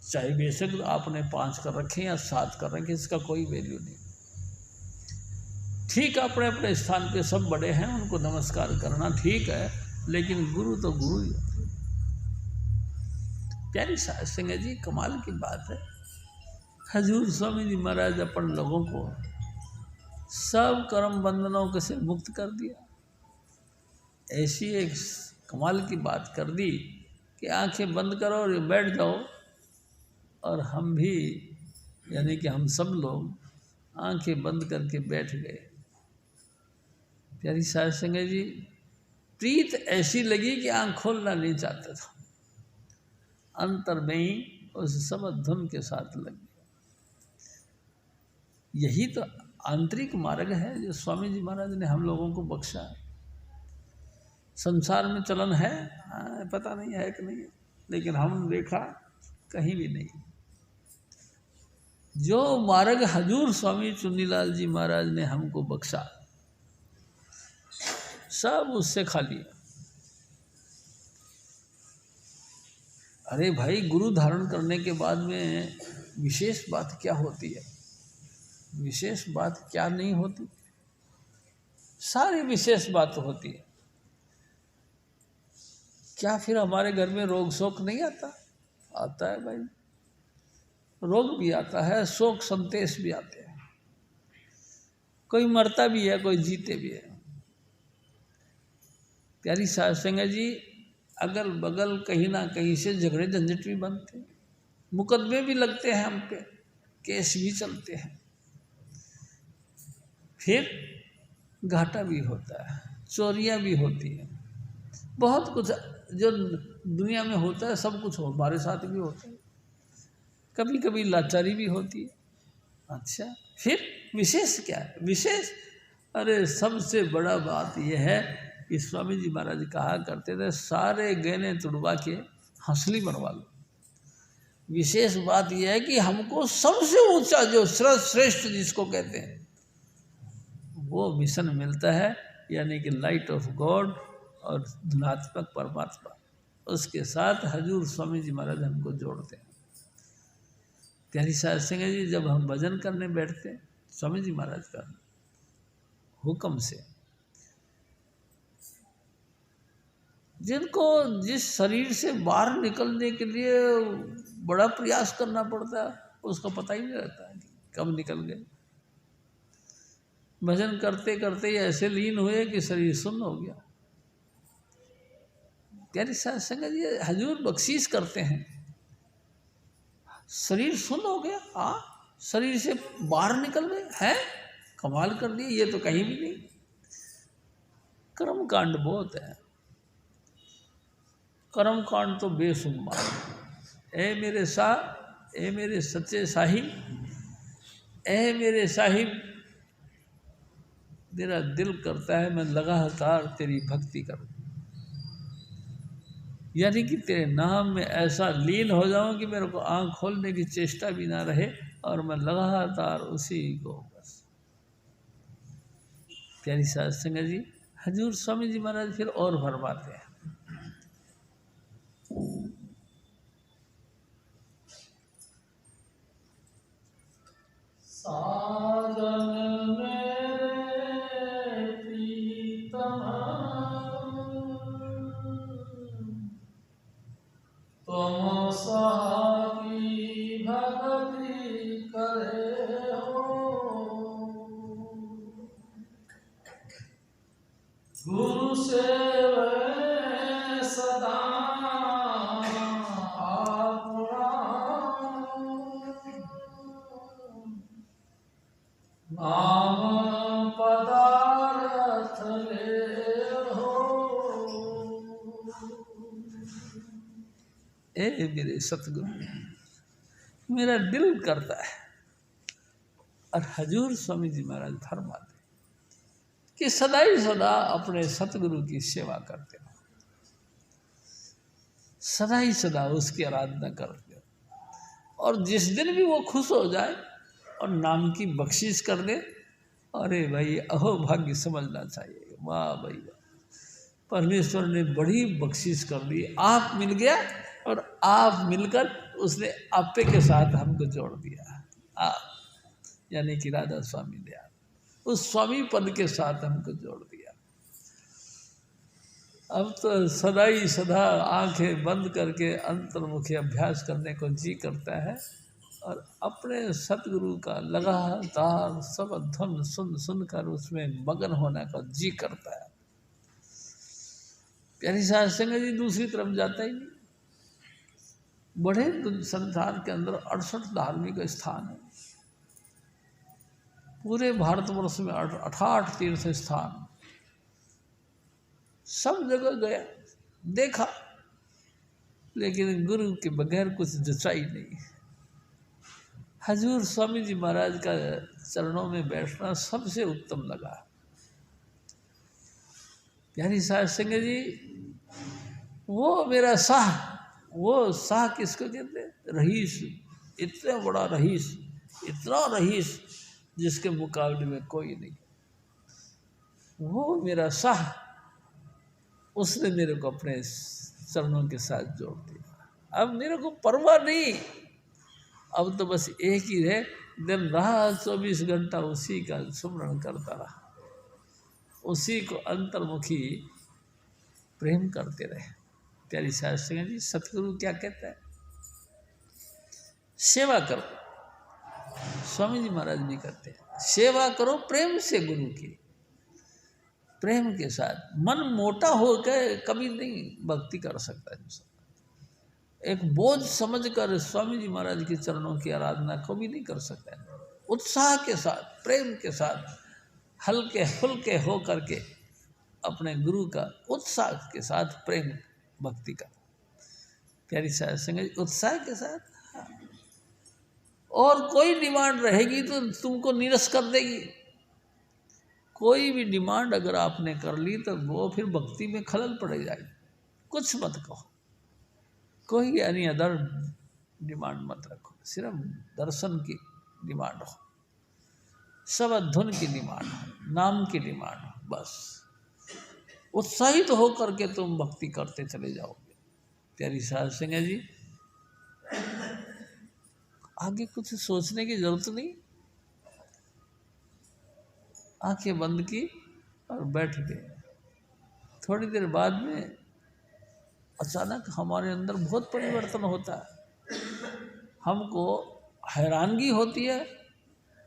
[SPEAKER 1] चाहे बेशक आपने 5 कर रखे या 7 कर रखे, इसका कोई वैल्यू नहीं। ठीक अपने अपने स्थान पे सब बड़े हैं, उनको नमस्कार करना ठीक है, लेकिन गुरु तो गुरु ही होते हैं। प्यारी साध संगत जी कमाल की बात है, हजूर स्वामी जी महाराज अपन लोगों को सब कर्म बंधनों से मुक्त कर दिया। ऐसी एक कमाल की बात कर दी कि आंखें बंद करो और बैठ जाओ, और हम भी यानी कि हम सब लोग आंखें बंद करके बैठ गए। प्यारी साध संगत जी प्रीत ऐसी लगी कि आंख खोलना नहीं चाहता था, अंतर में ही उस सब धुन के साथ लग गया। यही तो आंतरिक मार्ग है जो स्वामी जी महाराज ने हम लोगों को बख्शा। संसार में चलन है, पता नहीं है कि नहीं, लेकिन हमने देखा कहीं भी नहीं। जो मार्ग हजूर स्वामी चुन्नीलाल जी महाराज ने हमको बख्शा, सब उससे खा लिया। अरे भाई गुरु धारण करने के बाद में विशेष बात क्या होती है? विशेष बात क्या नहीं होती? सारी विशेष बात होती है। क्या फिर हमारे घर में रोग शोक नहीं आता? आता है भाई, रोग भी आता है, शोक संदेश भी आते हैं। कोई मरता भी है, कोई जीते भी है। प्यारी साध संगत जी अगल बगल कहीं ना कहीं से झगड़े झंझट भी बनते हैं, मुकदमे भी लगते हैं हम पे, केस भी चलते हैं, फिर घाटा भी होता है, चोरियां भी होती हैं, बहुत कुछ जो दुनिया में होता है सब कुछ हमारे साथ भी होता है। कभी कभी लाचारी भी होती है। अच्छा फिर विशेष क्या है? विशेष अरे सबसे बड़ा बात यह है कि स्वामी जी महाराज कहा करते थे सारे गहने तुड़वा के हंसली बनवा लो। विशेष बात यह है कि हमको सबसे ऊंचा जो श्रेष्ठ जिसको कहते हैं वो मिशन मिलता है, यानी कि लाइट ऑफ गॉड और धनात्मक परमात्मा, उसके साथ हजूर स्वामी जी महाराज हमको जोड़ते हैं। प्यारी साध संगत जी जब हम भजन करने बैठते हैं स्वामी जी महाराज का, हुक्म से। जिनको जिस शरीर से बाहर निकलने के लिए बड़ा प्रयास करना पड़ता है, उसको पता ही नहीं रहता है कि कब निकल गए। भजन करते करते ही ऐसे लीन हुए कि शरीर सुन्न हो गया। प्यारी साध संगत जी, हजूर बख्शीश करते हैं, शरीर सुन्न हो गया, शरीर से बाहर निकल गए हैं, कमाल कर दिया, ये तो कहीं भी नहीं। कर्म कांड बहुत है, कर्म कांड तो बेशुमार। ए मेरे साहब, ए मेरे सच्चे साहिब, ए मेरे साहिब, मेरा दिल करता है मैं लगातार तेरी भक्ति करूं, यानी कि तेरे नाम में ऐसा लीन हो जाऊं कि मेरे को आंख खोलने की चेष्टा भी ना रहे और मैं लगातार उसी को बस। प्यारी साध संगत जी, हजूर स्वामी जी महाराज फिर और फरमाते हैं, साजन मेरे प्रीतम तुम सहाकी भगति करे हो, गुरु सेवे सदा आपना, नाम पदार्थ ले हो। ए मेरे सतगुरु, मेरा दिल करता है, और हजूर स्वामी जी महाराज फरमाते कि सदा ही सदा अपने सतगुरु की सेवा करते हो, सदा ही सदा उसकी आराधना करते हो, और जिस दिन भी वो खुश हो जाए और नाम की बख्शिश कर दे, अरे भाई अहो भाग्य समझना चाहिए। वाह भाई वाह, परमेश्वर ने बड़ी बख्शिश कर दी, आप मिल गया और आप मिलकर उसने आपे के साथ हमको जोड़ दिया। आप यानी कि राधा स्वामी दयाल उस स्वामी पद के साथ हमको जोड़ दिया। अब तो सदा ही सदा आंखें बंद करके अंतर्मुखी अभ्यास करने को जी करता है और अपने सतगुरु का लगातार सब धुन सुन सुनकर उसमें मगन होने का जी करता है। प्यारी साध संगत जी, दूसरी तरफ जाता ही नहीं। बड़े संसार के अंदर 68 धार्मिक स्थान है, पूरे भारतवर्ष में 68 तीर्थ स्थान, सब जगह गया देखा, लेकिन गुरु के बगैर कुछ जचाई नहीं। हजूर स्वामी जी महाराज का चरणों में बैठना सबसे उत्तम लगा। प्यारी साध संगत जी, वो मेरा साह, वो साह किसको कहते हैं? रहीस, इतना बड़ा रहीस, इतना रहीस जिसके मुकाबले में कोई नहीं, वो मेरा साह, उसने मेरे को अपने चरणों के साथ जोड़ दिया। अब मेरे को परवाह नहीं, अब तो बस एक ही है, दिन रात 24 घंटा उसी का सुमरण करता रहा, उसी को अंतर्मुखी प्रेम करते रहे। प्यारी साध संगत जी, सतगुरु क्या कहता है? सेवा करो। स्वामी जी महाराज भी कहते हैं, सेवा करो प्रेम से गुरु की, प्रेम के साथ। मन मोटा होकर कभी नहीं भक्ति कर सकता इंसान। एक बोझ समझकर स्वामी जी महाराज के चरणों की आराधना को भी नहीं कर सकता है। उत्साह के साथ, प्रेम के साथ, हल्के फुल्के हो करके अपने गुरु का उत्साह के साथ प्रेम भक्ति का। प्यारी साध संगत, उत्साह के साथ, और कोई डिमांड रहेगी तो तुमको निरस कर देगी। कोई भी डिमांड अगर आपने कर ली तो वो फिर भक्ति में खलल पड़ जाएगी। कुछ मत कहो, कोई यानी अदर डिमांड मत रखो, सिर्फ दर्शन की डिमांड हो, सब धुन की डिमांड हो, नाम की डिमांड हो, बस उत्साहित हो करके तुम भक्ति करते चले जाओगे। प्यारी साध संगत जी, आगे कुछ सोचने की जरूरत नहीं, आंखें बंद की और बैठ गए। थोड़ी देर बाद में अचानक हमारे अंदर बहुत परिवर्तन होता है। हमको हैरानगी होती है,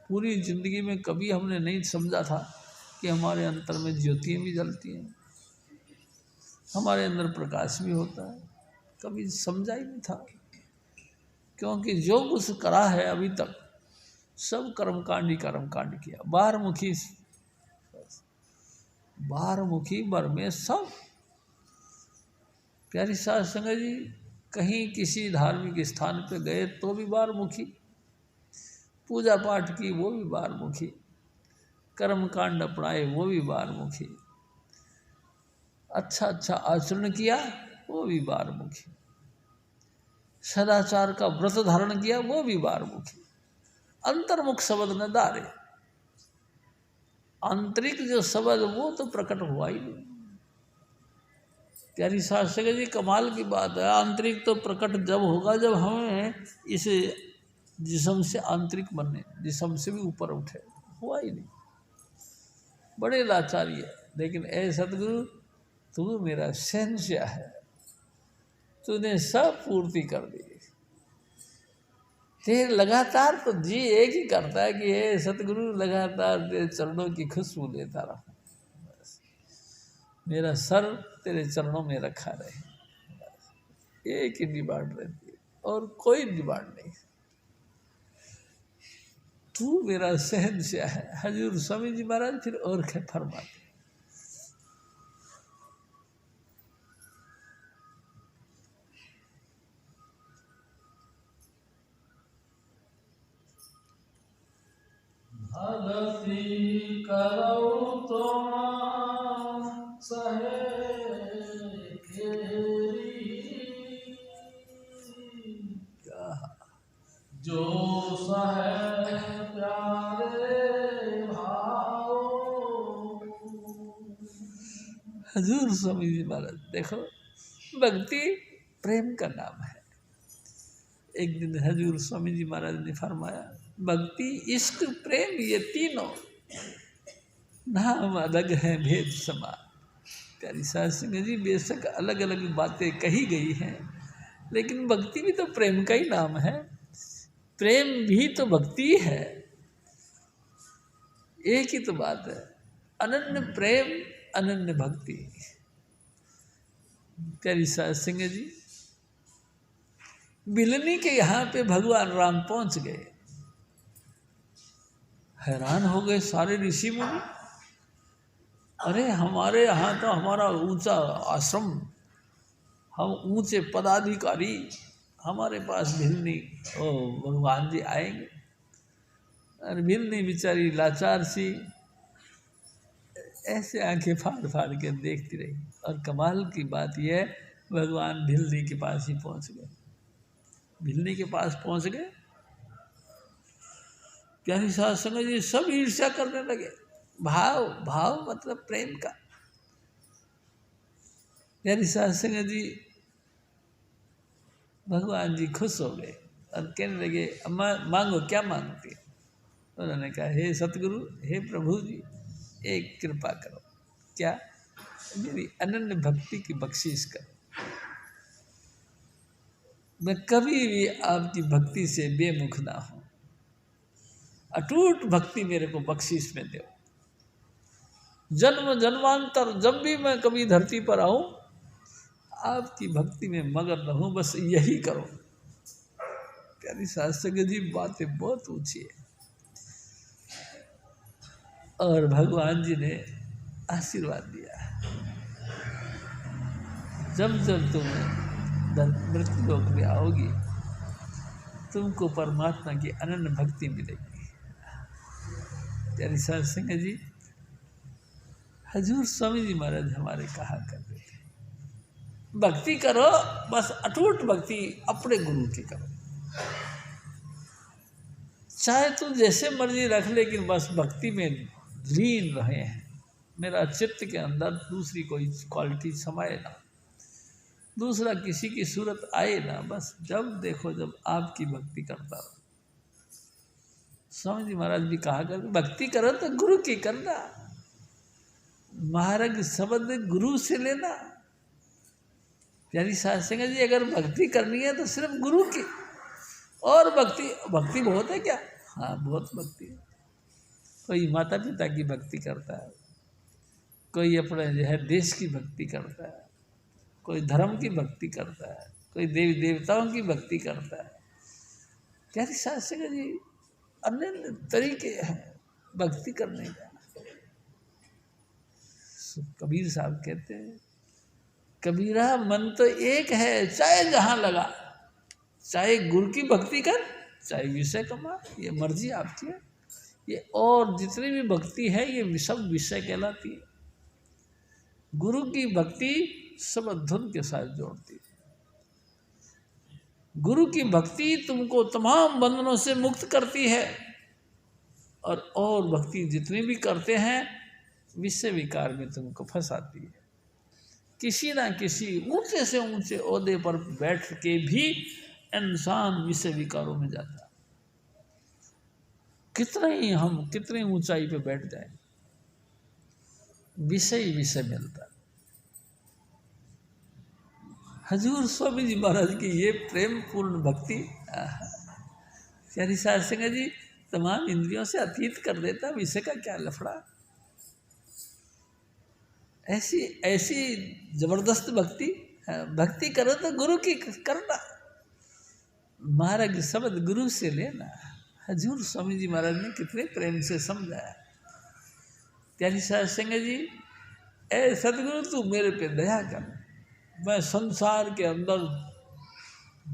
[SPEAKER 1] पूरी ज़िंदगी में कभी हमने नहीं समझा था कि हमारे अंतर में ज्योतियाँ भी जलती हैं, हमारे अंदर प्रकाश भी होता है। कभी समझा ही नहीं था, क्योंकि जो कुछ करा है अभी तक सब कर्मकांड ही कर्मकांड किया। बारमुखी बर में सब। प्यारी साध संगत जी, कहीं किसी धार्मिक स्थान पे गए तो भी बारमुखी, पूजा पाठ की वो भी बारमुखी, कर्मकांड अपनाए वो भी बारमुखी, अच्छा अच्छा आचरण किया वो भी बारमुखी, सदाचार का व्रत धारण किया वो भी बारमुखी। अंतर्मुख शब्द न दारे, आंतरिक जो शब्द वो तो प्रकट हुआ ही नहीं। प्यारी शास्त्री जी, कमाल की बात है, आंतरिक तो प्रकट जब होगा जब हमें इस जिस्म से आंतरिक बनने, जिस्म से भी ऊपर उठे। हुआ ही नहीं, बड़े लाचारी है। लेकिन ऐ सतगुरु, तू मेरा शहंशाह है, तूने सब पूर्ति कर दी। तेरे लगातार तो जी एक ही करता है कि हे सतगुरु, लगातार तेरे चरणों की खुशबू लेता रहा, मेरा सर तेरे चरणों में रखा रहे। एक ही डिमांड रहती है और कोई डिमांड नहीं। तू मेरा शहंशाह है। हजूर स्वामी जी महाराज फिर और क्या फरमाते, भगति करो तुम सहे जो सहे प्यारे भाव। हजूर स्वामी जी महाराज, देखो भक्ति प्रेम का नाम है। एक दिन हजूर स्वामी जी महाराज ने फरमाया, भक्ति इश्क प्रेम ये तीनों नाम अलग है भेद समान। प्यारी साध संगत जी, बेशक अलग अलग बातें कही गई हैं, लेकिन भक्ति भी तो प्रेम का ही नाम है, प्रेम भी तो भक्ति है। एक ही तो बात है, अनन्य प्रेम अनन्य भक्ति। प्यारी साध संगत जी, बिलनी के यहाँ पे भगवान राम पहुंच गए। हैरान हो गए सारे ऋषि मुनि, अरे हमारे यहाँ तो हमारा ऊंचा आश्रम, हम ऊंचे पदाधिकारी, हमारे पास भिलनी ओ भगवान जी आएंगे। और भिलनी बेचारी लाचार सी ऐसे आंखें फाड़ फाड़ के देखती रही। और कमाल की बात यह, भगवान भिलनी के पास ही पहुंच गए। भिलनी के पास पहुंच गए, प्यारी साध संगत जी सब ईर्ष्या करने लगे। भाव, भाव मतलब प्रेम का। प्यारी साध संगत जी, भगवान जी खुश हो गए और कहने लगे, अम्मा मांगो, क्या मांगती है? उन्होंने कहा, हे सतगुरु, हे प्रभु जी, एक कृपा करो। क्या? मेरी अनन्य भक्ति की बख्शीश करो। मैं कभी भी आपकी भक्ति से बेमुख ना हूं, अटूट भक्ति मेरे को बख्शीश में दो। जन्म जन्मांतर जब भी मैं कभी धरती पर आऊं, आपकी भक्ति में मगन रहूं, बस यही करो। प्यारी साध संगत जी, बातें बहुत ऊंची है। और भगवान जी ने आशीर्वाद दिया, जब जब तुम मृत्यु लोक में आओगी, तुमको परमात्मा की अनन्य भक्ति मिलेगी। प्यारी साध संगत जी, हजूर स्वामी जी महाराज हमारे कहा करते थे, भक्ति करो, बस अटूट भक्ति अपने गुरु की करो। चाहे तू जैसे मर्जी रख, लेकिन बस भक्ति में लीन रहे हैं। मेरा चित्त के अंदर दूसरी कोई क्वालिटी समाये ना, दूसरा किसी की सूरत आए ना, बस जब देखो जब आपकी भक्ति करता रहो। स्वामी जी महाराज भी कहा करते भक्ति करो तो गुरु की करना, मार्ग शब्द गुरु से लेना। प्यारी साध संगत जी, अगर भक्ति करनी है तो सिर्फ गुरु की, और भक्ति बहुत है क्या? हाँ बहुत भक्ति है। कोई माता पिता की भक्ति करता है, कोई अपने जो है देश की भक्ति करता है, कोई धर्म की भक्ति करता है, कोई देवी देवताओं की भक्ति करता है। प्यारी साध संगत जी, अन्य तरीके हैं भक्ति करने का। कबीर साहब कहते हैं, कबीरा मन तो एक है चाहे जहां लगा, चाहे गुरु की भक्ति कर चाहे विषय कमा, ये मर्जी आपकी है। ये और जितनी भी भक्ति है ये सब विषय कहलाती है। गुरु की भक्ति सब धुन के साथ जोड़ती है। गुरु की भक्ति तुमको तमाम बंधनों से मुक्त करती है, और भक्ति जितनी भी करते हैं विषय विकार में तुमको फंसाती है। किसी ना किसी ऊंचे से ऊंचे ओहदे पर बैठ के भी इंसान विषय विकारों में जाता है। कितनी ऊंचाई पे बैठ जाए, विषय मिलता है। हजूर स्वामी जी महाराज की ये प्रेम पूर्ण भक्ति प्यारी साध संगत जी तमाम इंद्रियों से अतीत कर देता। विषय का क्या लफड़ा, ऐसी जबरदस्त भक्ति करो तो गुरु की करना, मार्ग शब्द गुरु से लेना। हजूर स्वामी जी महाराज ने कितने प्रेम से समझाया। प्यारी साध संगत जी, ए सतगुरु तू मेरे पे दया कर, मैं संसार के अंदर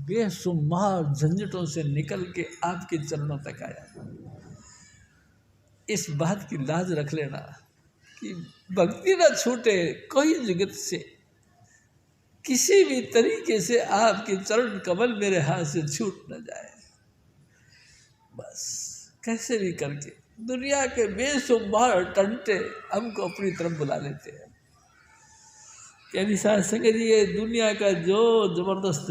[SPEAKER 1] बेशुमार झंझटों से निकल के आपके चरणों तक आया। इस बात की लाज रख लेना कि भक्ति न छूटे कोई जगत से, किसी भी तरीके से आपके चरण कमल मेरे हाथ से छूट न जाए। बस कैसे भी करके दुनिया के बेशुमार टंटे हमको अपनी तरफ बुला लेते हैं। प्यारी साध संगत जी, ये दुनिया का जो जबरदस्त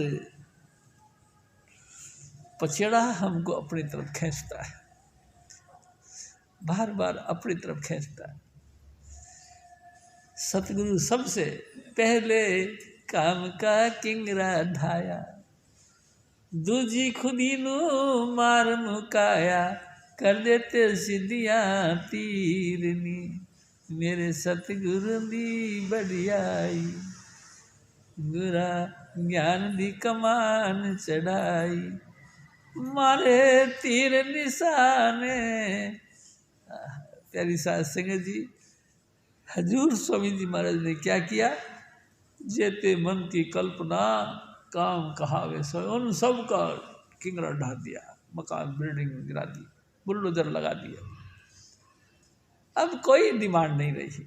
[SPEAKER 1] पछेड़ा हमको अपनी तरफ खींचता है, बार बार अपनी तरफ खींचता है। सतगुरु सबसे पहले काम का किंगरा ढाया, दूजी खुदी नू मार मुकाया, कर देते सिद्धियां तीरनी, मेरे सतगुरु दी बढ़ियाई, गुरा ज्ञान दी कमान चढ़ाई, मारे तीर निशाने। प्यारी साध संगत जी, हजूर स्वामी जी महाराज ने क्या किया? जेते मन की कल्पना काम कहावे सो, उन सब का किंगरा ढा दिया, मकान बिल्डिंग गिरा दी, बुलडोजर लगा दिया। अब कोई डिमांड नहीं रही,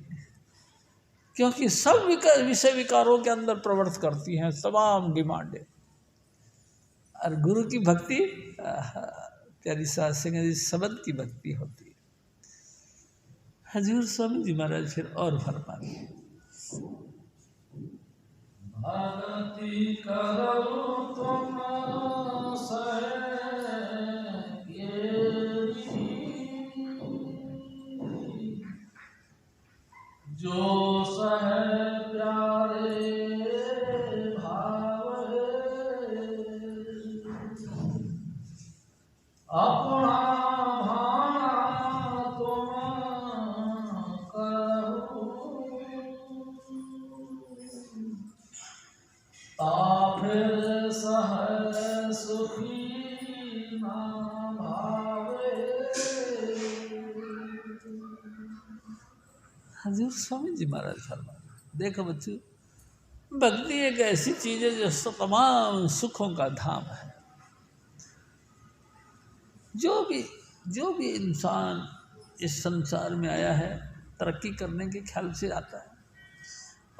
[SPEAKER 1] क्योंकि सब विषय विकारों के अंदर प्रवृत्त करती हैं तमाम डिमांडें। और गुरु की भक्ति प्यारी साध संगत जी शब्द की भक्ति होती है। हजूर स्वामी जी महाराज फिर और फरमाते हैं, भक्ति करो तुम जो सह प्यारे भाव अपना भाना तुम करो, फिर सह सुखी ना भावे। हजूर स्वामी जी महाराज फरमाते, देखो बच्चों, भक्ति एक ऐसी चीज है जो तमाम सुखों का धाम है। जो भी इंसान इस संसार में आया है तरक्की करने के ख्याल से आता है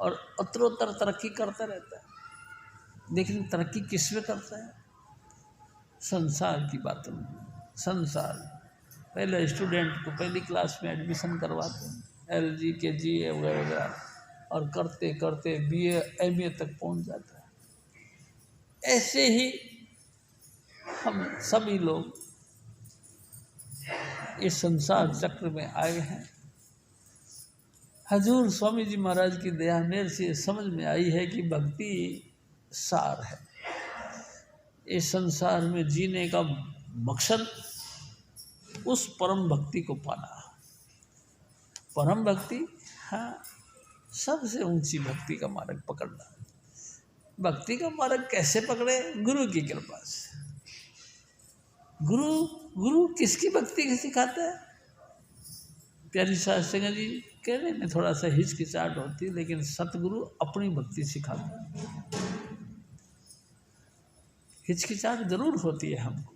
[SPEAKER 1] और उत्तरोत्तर तरक्की करता रहता है। लेकिन तरक्की किस में करता है? संसार की बातों में। संसार पहले स्टूडेंट को पहली क्लास में एडमिशन करवाते हैं, LG KG वगैरह वगैरह, और करते करते BA MA तक पहुंच जाता है। ऐसे ही हम सभी लोग इस संसार चक्र में आए हैं। हजूर स्वामी जी महाराज की दया मेरे से समझ में आई है कि भक्ति सार है। इस संसार में जीने का मकसद उस परम भक्ति को पाना। परम भक्ति, हाँ, सबसे ऊंची भक्ति का मार्ग पकड़ना। भक्ति का मार्ग कैसे पकड़े? गुरु की कृपा से। गुरु किसकी भक्ति सिखाता है? प्यारी साध संगत जी कहने में थोड़ा सा हिचकिचाहट होती है, लेकिन सतगुरु अपनी भक्ति सिखाता है। हिचकिचाहट जरूर होती है हमको,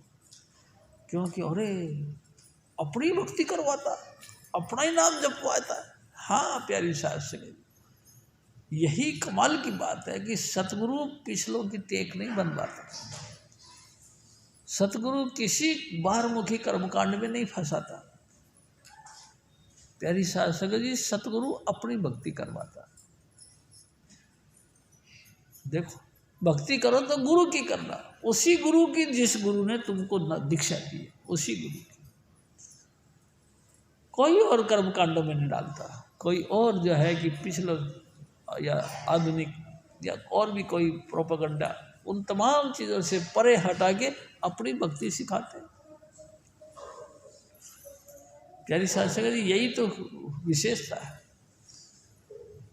[SPEAKER 1] क्योंकि अरे अपनी भक्ति करवाता, अपना ही नाम जपवाता। हाँ प्यारी साध संगत, यही कमाल की बात है कि सतगुरु पिछलों की टेक नहीं बनवाता। सतगुरु किसी बाहरमुखी कर्मकांड में नहीं फंसाता। प्यारी साध संगत जी, सतगुरु अपनी भक्ति करवाता। देखो, भक्ति करो तो गुरु की करना, उसी गुरु की जिस गुरु ने तुमको दीक्षा दी है, उसी गुरु की। कोई और कर्मकांडों में नहीं डालता। कोई और जो है कि पिछले या आधुनिक या और भी कोई प्रोपेगेंडा, उन तमाम चीज़ों से परे हटा के अपनी भक्ति सिखाते हैं। प्यारी साध संगत जी, यही तो विशेषता है।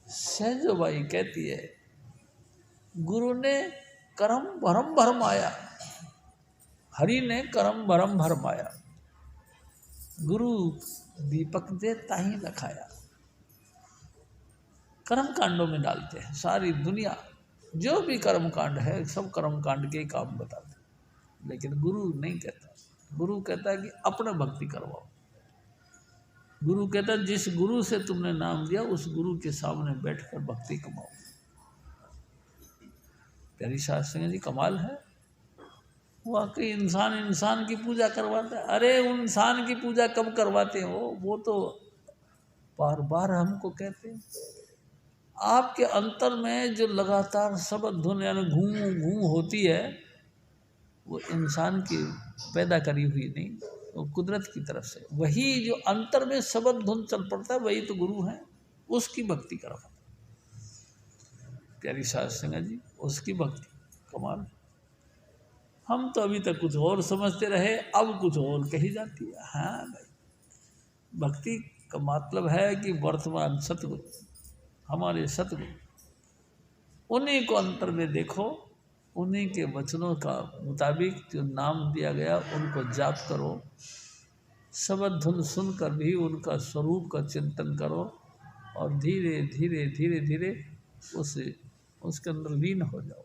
[SPEAKER 1] सहजो बाई कहती है, गुरु ने करम भरम भरमाया, हरि ने करम भरम भरमाया, गुरु दीपक दे ताही लखाया। कर्म कांडों में डालते हैं सारी दुनिया, जो भी कर्म कांड है सब कर्म कांड के ही काम बताते हैं, लेकिन गुरु नहीं कहता। गुरु कहता है कि अपना भक्ति करवाओ। गुरु कहता है जिस गुरु से तुमने नाम दिया उस गुरु के सामने बैठकर भक्ति कमाओ। प्यारी साध संगत जी, कमाल है। वाकई इंसान की पूजा करवाता है। अरे इंसान की पूजा कब करवाते हो? वो तो बार बार हमको कहते हैं, आपके अंतर में जो लगातार शब्द धुन यानी घूम घूम होती है, वो इंसान की पैदा करी हुई नहीं, वो कुदरत की तरफ से। वही जो अंतर में शब्द धुन चल पड़ता है, वही तो गुरु है। उसकी भक्ति करवाता। प्यारी साध संगत जी, उसकी भक्ति कमाल। हम तो अभी तक कुछ और समझते रहे, अब कुछ और कही जाती है। हाँ भाई, भक्ति का मतलब है कि वर्तमान सतगुरु, हमारे सतगुरु, उन्हीं को अंतर में देखो, उन्हीं के वचनों का मुताबिक जो नाम दिया गया उनको जाप करो, शब्द धुन सुनकर भी उनका स्वरूप का चिंतन करो, और धीरे धीरे धीरे धीरे उसके अंदर लीन हो जाओ।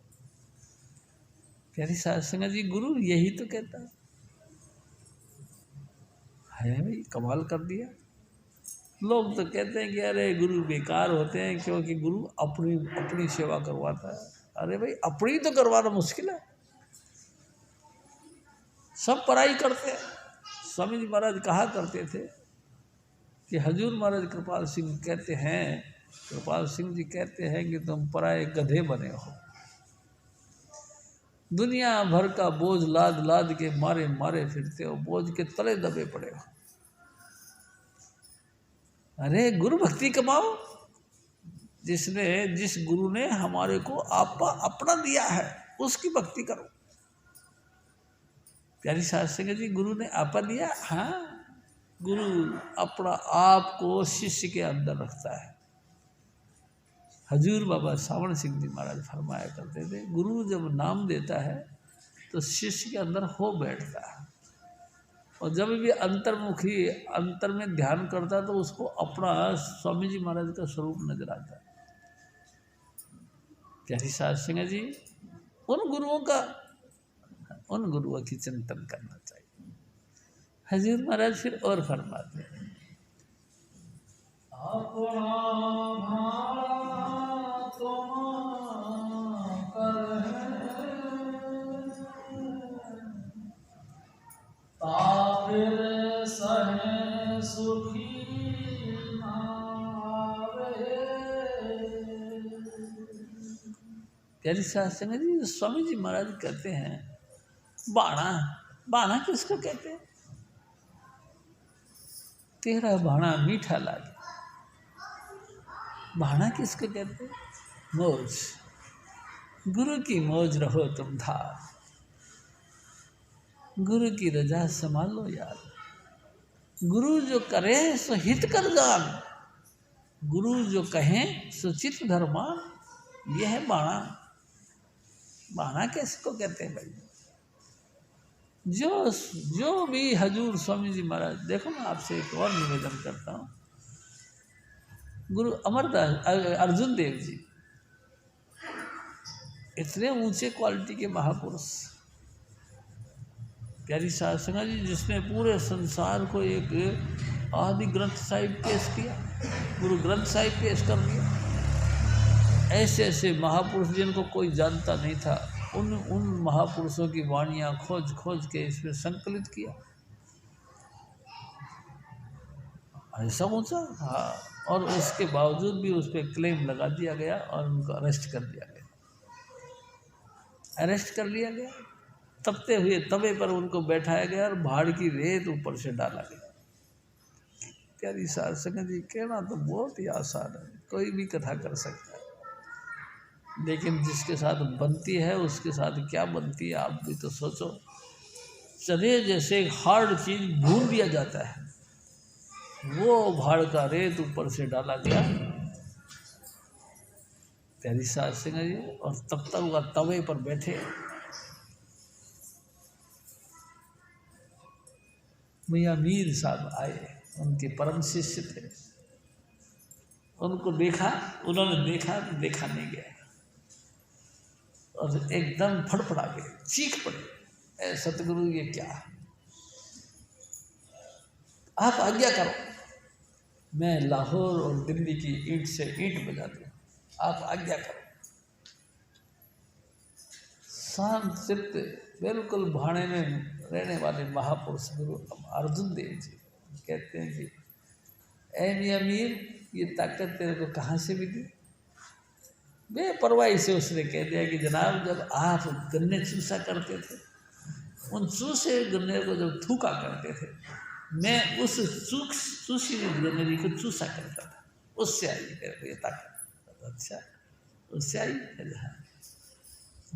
[SPEAKER 1] प्यारी साध संगत जी, गुरु यही तो कहता है भाई, कमाल कर दिया। लोग तो कहते हैं कि अरे गुरु बेकार होते हैं, क्योंकि गुरु अपनी सेवा करवाता है। अरे भाई, अपनी तो करवाना मुश्किल है, सब पराई करते हैं। स्वामी जी महाराज कहा करते थे कि हजूर महाराज कृपाल सिंह कहते हैं, कृपाल सिंह जी कहते हैं कि तुम पराए गधे बने हो, दुनिया भर का बोझ लाद लाद के मारे मारे फिरते हो, बोझ के तले दबे पड़े हो। अरे गुरु भक्ति कमाओ, जिस गुरु ने हमारे को अपना दिया है, उसकी भक्ति करो। प्यारी साध संगत जी, गुरु ने आपा दिया। हाँ, गुरु अपना आप को शिष्य के अंदर रखता है। हजूर बाबा सावण सिंह जी महाराज फरमाया करते थे, गुरु जब नाम देता है तो शिष्य के अंदर हो बैठता है, और जब भी अंतर में ध्यान करता है तो उसको अपना स्वामी जी महाराज का स्वरूप नजर आता है। प्यारी साध संगत जी, उन गुरुओं की चिंतन करना चाहिए। हजूर महाराज फिर और फरमाते हैं, प्यारी साध संगत जी, स्वामी जी महाराज कहते हैं, बाणा किसको कहते हैं? तेरा भाणा मीठा लागे। भाणा किसको कहते? मौज। गुरु की मौज रहो तुम धार, गुरु की रजा संभालो यार। गुरु जो करे सो हित कर जान, गुरु जो कहें सो चित धर्मान। यह है बाणा। बाणा किसको कहते हैं भाई? जो भी हजूर स्वामी जी महाराज, देखो मैं आपसे एक और निवेदन करता हूँ। गुरु अमरदास अर्जुन देव जी इतने ऊंचे क्वालिटी के महापुरुष, प्यारी साध संगत जी, जिसने पूरे संसार को एक आदि ग्रंथ साहिब पेश किया, गुरु ग्रंथ साहिब पेश कर दिया। ऐसे ऐसे महापुरुष जिनको कोई जानता नहीं था, उन महापुरुषों की वाणियाँ खोज खोज के इसमें संकलित किया। ऐसा ऊंचा, हाँ। और उसके बावजूद भी उस पर क्लेम लगा दिया गया और उनको अरेस्ट कर दिया गया। अरेस्ट कर लिया गया, तपते हुए तवे पर उनको बैठाया गया और भाड़ की रेत ऊपर से डाला गया। प्यारी साध संगत जी, कहना तो बहुत ही आसान है, कोई भी कथा कर सकता है, लेकिन जिसके साथ बनती है उसके साथ क्या बनती है आप भी तो सोचो। चने जैसे एक हार्ड चीज भून दिया जाता है, वो भाड़ का रेत ऊपर से डाला गया, प्यारी साध संगत जी, और तब तक वह तवे पर बैठे। मियाँ मीर साहब आए, उनके परम शिष्य थे। उनको देखा, उन्होंने देखा तो देखा नहीं गया और एकदम फड़फड़ा गए, चीख पड़े, ए सतगुरु ये क्या? आप आज्ञा करो, मैं लाहौर और दिल्ली की ईंट से ईंट बजा दूँ, आप आज्ञा करो। शांत चित्त, बिल्कुल भाड़े में रहने वाले महापुरुष गुरु अर्जुन देव जी कहते हैं जी, ऐ मियाँ मीर, ये ताकत तेरे को कहाँ से मिली? बेपरवाही से उसने कह दिया कि जनाब, जब आप गन्ने चूसा करते थे, उन चूसे गन्ने को जब थूका करते थे, मैं उस चूसी गन्ने को चूसा करता था, उससे आई तेरे को ये ताकत। अच्छा, उससे आई?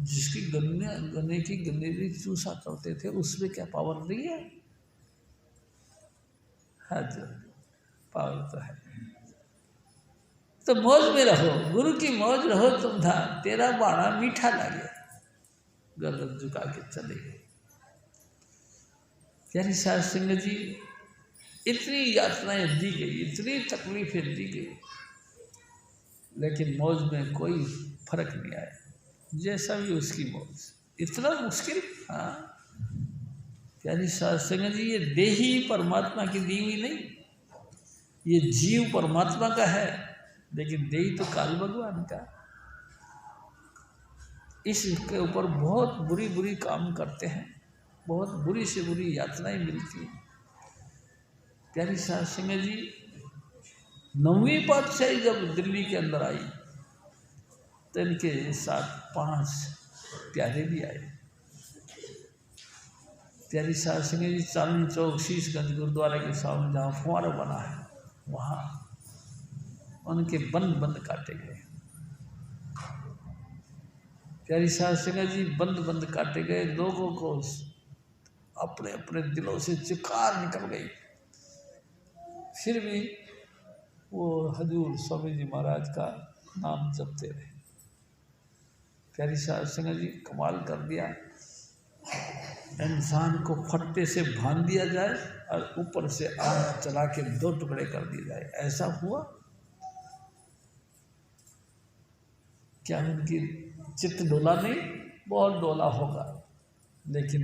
[SPEAKER 1] जिसकी गन्ने की गन्नेरी चूसा करते थे, उसमें क्या पावर नहीं है? हाँ जी, पावर तो है। तो मौज में रहो, गुरु की मौज रहो तुम धार, तेरा बाणा मीठा लगे। गर्दन झुका के चले गए। प्यारी साध संगत जी, इतनी यातनाएं दी गई, इतनी तकलीफें दी गई, लेकिन मौज में कोई फर्क नहीं आया। जैसा भी उसकी मौज, इतना मुश्किल। हाँ प्यारी साध संगत जी, ये देही परमात्मा की दी हुई नहीं, ये जीव परमात्मा का है, लेकिन देही तो काल भगवान का। इसके ऊपर बहुत बुरी बुरी काम करते हैं, बहुत बुरी से बुरी यातनाएं मिलती हैं। प्यारी साध संगत जी, 9वीं पातशाही जब दिल्ली के अंदर आई तो इनके साथ 5 प्यारे भी आए। प्यारी साध संगत जी, चांदनी चौक शीशगंज गुरुद्वारे के सामने जहाँ फुहारा बना है, वहाँ उनके बंद बंद काटे गए। प्यारी साध संगत जी, बंद बंद काटे गए। लोगों को अपने अपने दिलों से चिकार निकल गई, फिर भी वो हजूर स्वामी जी महाराज का नाम जपते रहे। प्यारी साध संगत जी, कमाल कर दिया। इंसान को फट्टे से बांध दिया जाए और ऊपर से आग चला के 2 टुकड़े कर दिए जाए, ऐसा हुआ क्या? उनकी चित्त डोला नहीं? बहुत डोला होगा, लेकिन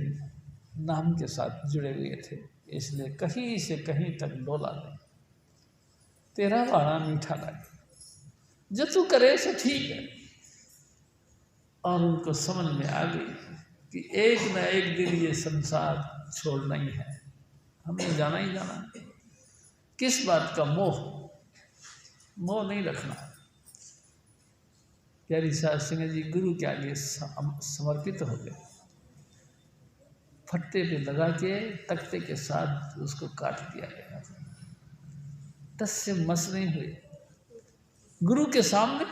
[SPEAKER 1] नाम के साथ जुड़े हुए थे, इसलिए कहीं से कहीं तक डोला नहीं। तेरा बाणा मीठा लगे, जो तू करे सो ठीक है। और उनको समझ में आ गई कि एक न एक दिन ये संसार छोड़ना ही है, हमें जाना ही जाना है। किस बात का मोह? मोह नहीं रखना। प्यारी साध संगत जी, गुरु के आगे समर्पित हो गए। फट्टे पे लगा के तख्ते के साथ उसको काट दिया गया। टस से मस नहीं हुए गुरु के सामने।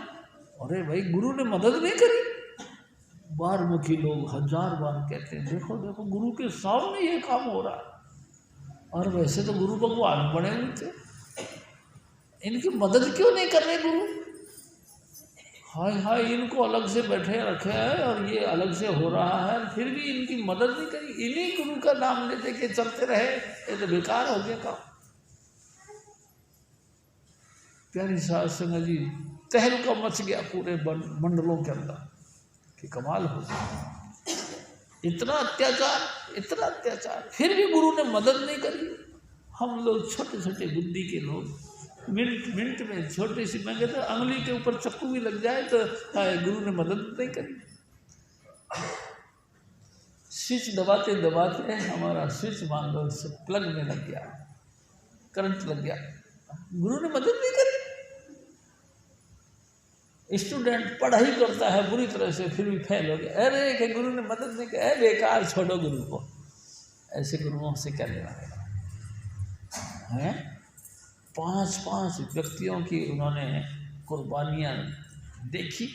[SPEAKER 1] अरे भाई गुरु ने मदद नहीं करी। बार मुखी लोग 1000 बार कहते हैं देखो देखो गुरु के सामने ये काम हो रहा है, और वैसे तो गुरु भगवान बने हुए थे, इनकी मदद क्यों नहीं कर रहे गुरु। हाय हाय इनको अलग से बैठे रखे हैं और ये अलग से हो रहा है, फिर भी इनकी मदद नहीं करी, इन्हीं गुरु का नाम लेते के चलते रहे, ये तो बेकार हो गया काम। प्यारी साध संगत जी तहलका मच गया पूरे मंडलों के अंदर कि कमाल हो गया, इतना अत्याचार फिर भी गुरु ने मदद नहीं करी। हम लोग छोटे छोटे बुद्धि के लोग मिनट में छोटी सी, मैं कहता अंगुली के ऊपर चक्कू भी लग जाए तो गुरु ने मदद नहीं करी। स्विच दबाते दबाते हमारा स्विच मान लो प्लग में लग गया, करंट लग गया, गुरु ने मदद नहीं करी। स्टूडेंट पढ़ाई करता है बुरी तरह से फिर भी फेल हो गया, अरे कि गुरु ने मदद नहीं की, बेकार छोड़ो गुरु को। ऐसे गुरुओं से क्या लेना है। 5 व्यक्तियों की उन्होंने कुर्बानियाँ देखी,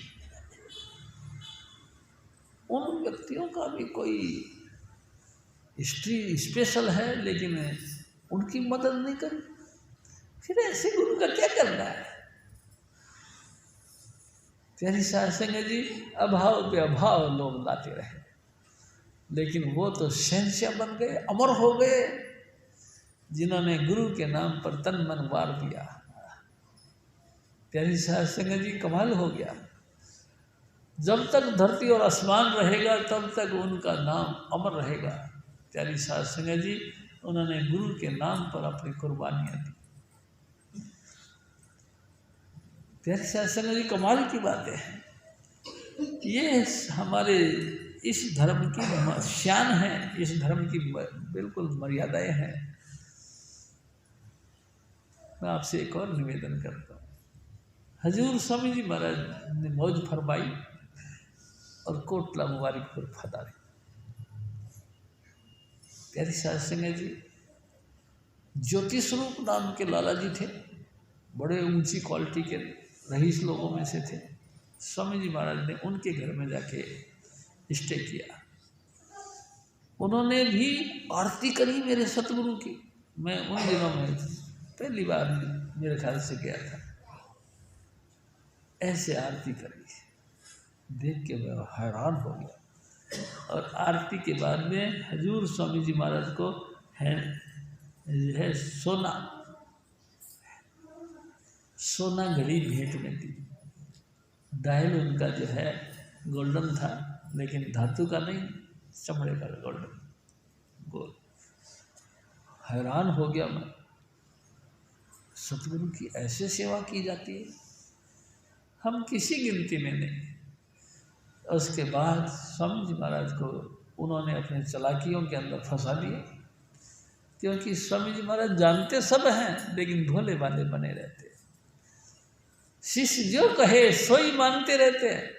[SPEAKER 1] उन व्यक्तियों का भी कोई हिस्ट्री स्पेशल है, लेकिन उनकी मदद नहीं करी। फिर ऐसे गुरु का क्या करना है। प्यारी साध संगत जी अभाव पे अभाव लोग लाते रहे, लेकिन वो तो शहंशाह बन गए, अमर हो गए, जिन्होंने गुरु के नाम पर तन मन वार दिया। प्यारी साध संगत जी कमाल हो गया। जब तक धरती और आसमान रहेगा तब तक उनका नाम अमर रहेगा। प्यारी साध संगत जी उन्होंने गुरु के नाम पर अपनी कुर्बानियाँ दी। प्यारी साध संगत जी कमाल की बातें हैं। ये हमारे इस धर्म की शान है, इस धर्म की बिल्कुल मर्यादाएं हैं। मैं आपसे एक और निवेदन करता हूँ। हजूर स्वामी जी महाराज ने मौज फरमाई और कोटला मुबारकपुर फदारी। प्यारी साध संगत जी ज्योति स्वरूप नाम के लाला जी थे, बड़े ऊंची क्वालिटी के रईस लोगों में से थे। स्वामी जी महाराज ने उनके घर में जाके स्टे किया। उन्होंने भी आरती करी मेरे सतगुरु की। मैं उन दिनों में पहली बार मेरे ख्याल से गया था, ऐसे आरती करी, देख के मैं हैरान हो गया। और आरती के बाद में हजूर स्वामी जी महाराज को है सोना घड़ी भेंट में दी। डायल उनका जो है गोल्डन था, लेकिन धातु का नहीं, चमड़े का गोल्डन गोल। हैरान हो गया मैं, सतगुरु की ऐसे सेवा की जाती है, हम किसी गिनती में नहीं। उसके बाद स्वामी जी महाराज को उन्होंने अपने चालाकियों के अंदर फंसा दिया, क्योंकि स्वामी जी महाराज जानते सब हैं, लेकिन भोले भाले बने रहते। शिष्य जो कहे सोई मानते रहते हैं,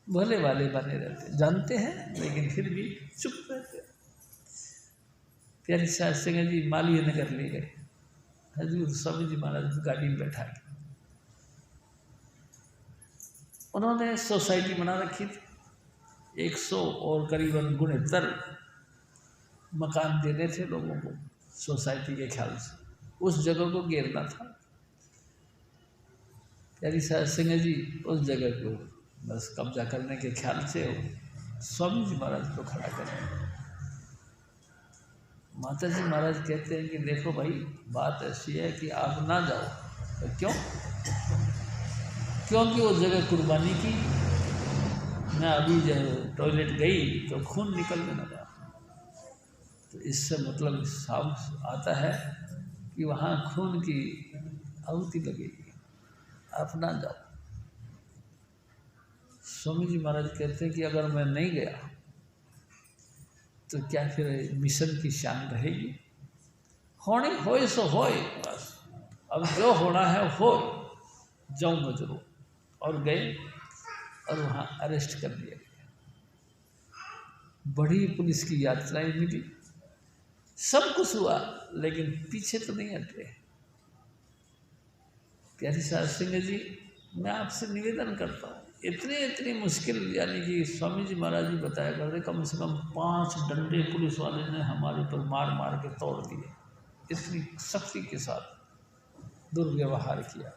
[SPEAKER 1] भोले भाले बने रहते, जानते हैं लेकिन फिर भी चुप रहते। प्यारी साध संगत जी माली नगर ले गए, हजूर स्वामी जी महाराज गाड़ी में बैठा के। उन्होंने सोसाइटी बना रखी थी, 100 और करीबन 69 मकान देने थे लोगों को सोसाइटी के ख्याल से, उस जगह को घेरना था। प्यारी साध संगत जी उस जगह को बस कब्जा करने के ख्याल से स्वामी जी महाराज को खड़ा कर। माता जी महाराज कहते हैं कि देखो भाई बात ऐसी है कि आप ना जाओ। तो क्यों? क्योंकि वो जगह कुर्बानी की। मैं अभी जब टॉयलेट गई तो खून निकलने लगा, तो इससे मतलब साफ आता है कि वहाँ खून की आहुति लगेगी, आप ना जाओ। स्वामी जी महाराज कहते हैं कि अगर मैं नहीं गया तो क्या फिर मिशन की शान रहेगी? होने होए सो होए, बस अब जो होना है हो, जाऊँगा जरूर। और गए और वहाँ अरेस्ट कर दिया गया। बड़ी पुलिस की यात्राएं मिली, सब कुछ हुआ, लेकिन पीछे तो नहीं हटे। प्यारी साध संगत जी, मैं आपसे निवेदन करता हूँ, इतनी मुश्किल, यानी कि स्वामी जी महाराज जी बताया करते, कम से कम 5 डंडे पुलिस वाले ने हमारे पर मार मार के तोड़ दिए, इतनी सख्ती के साथ दुर्व्यवहार किया।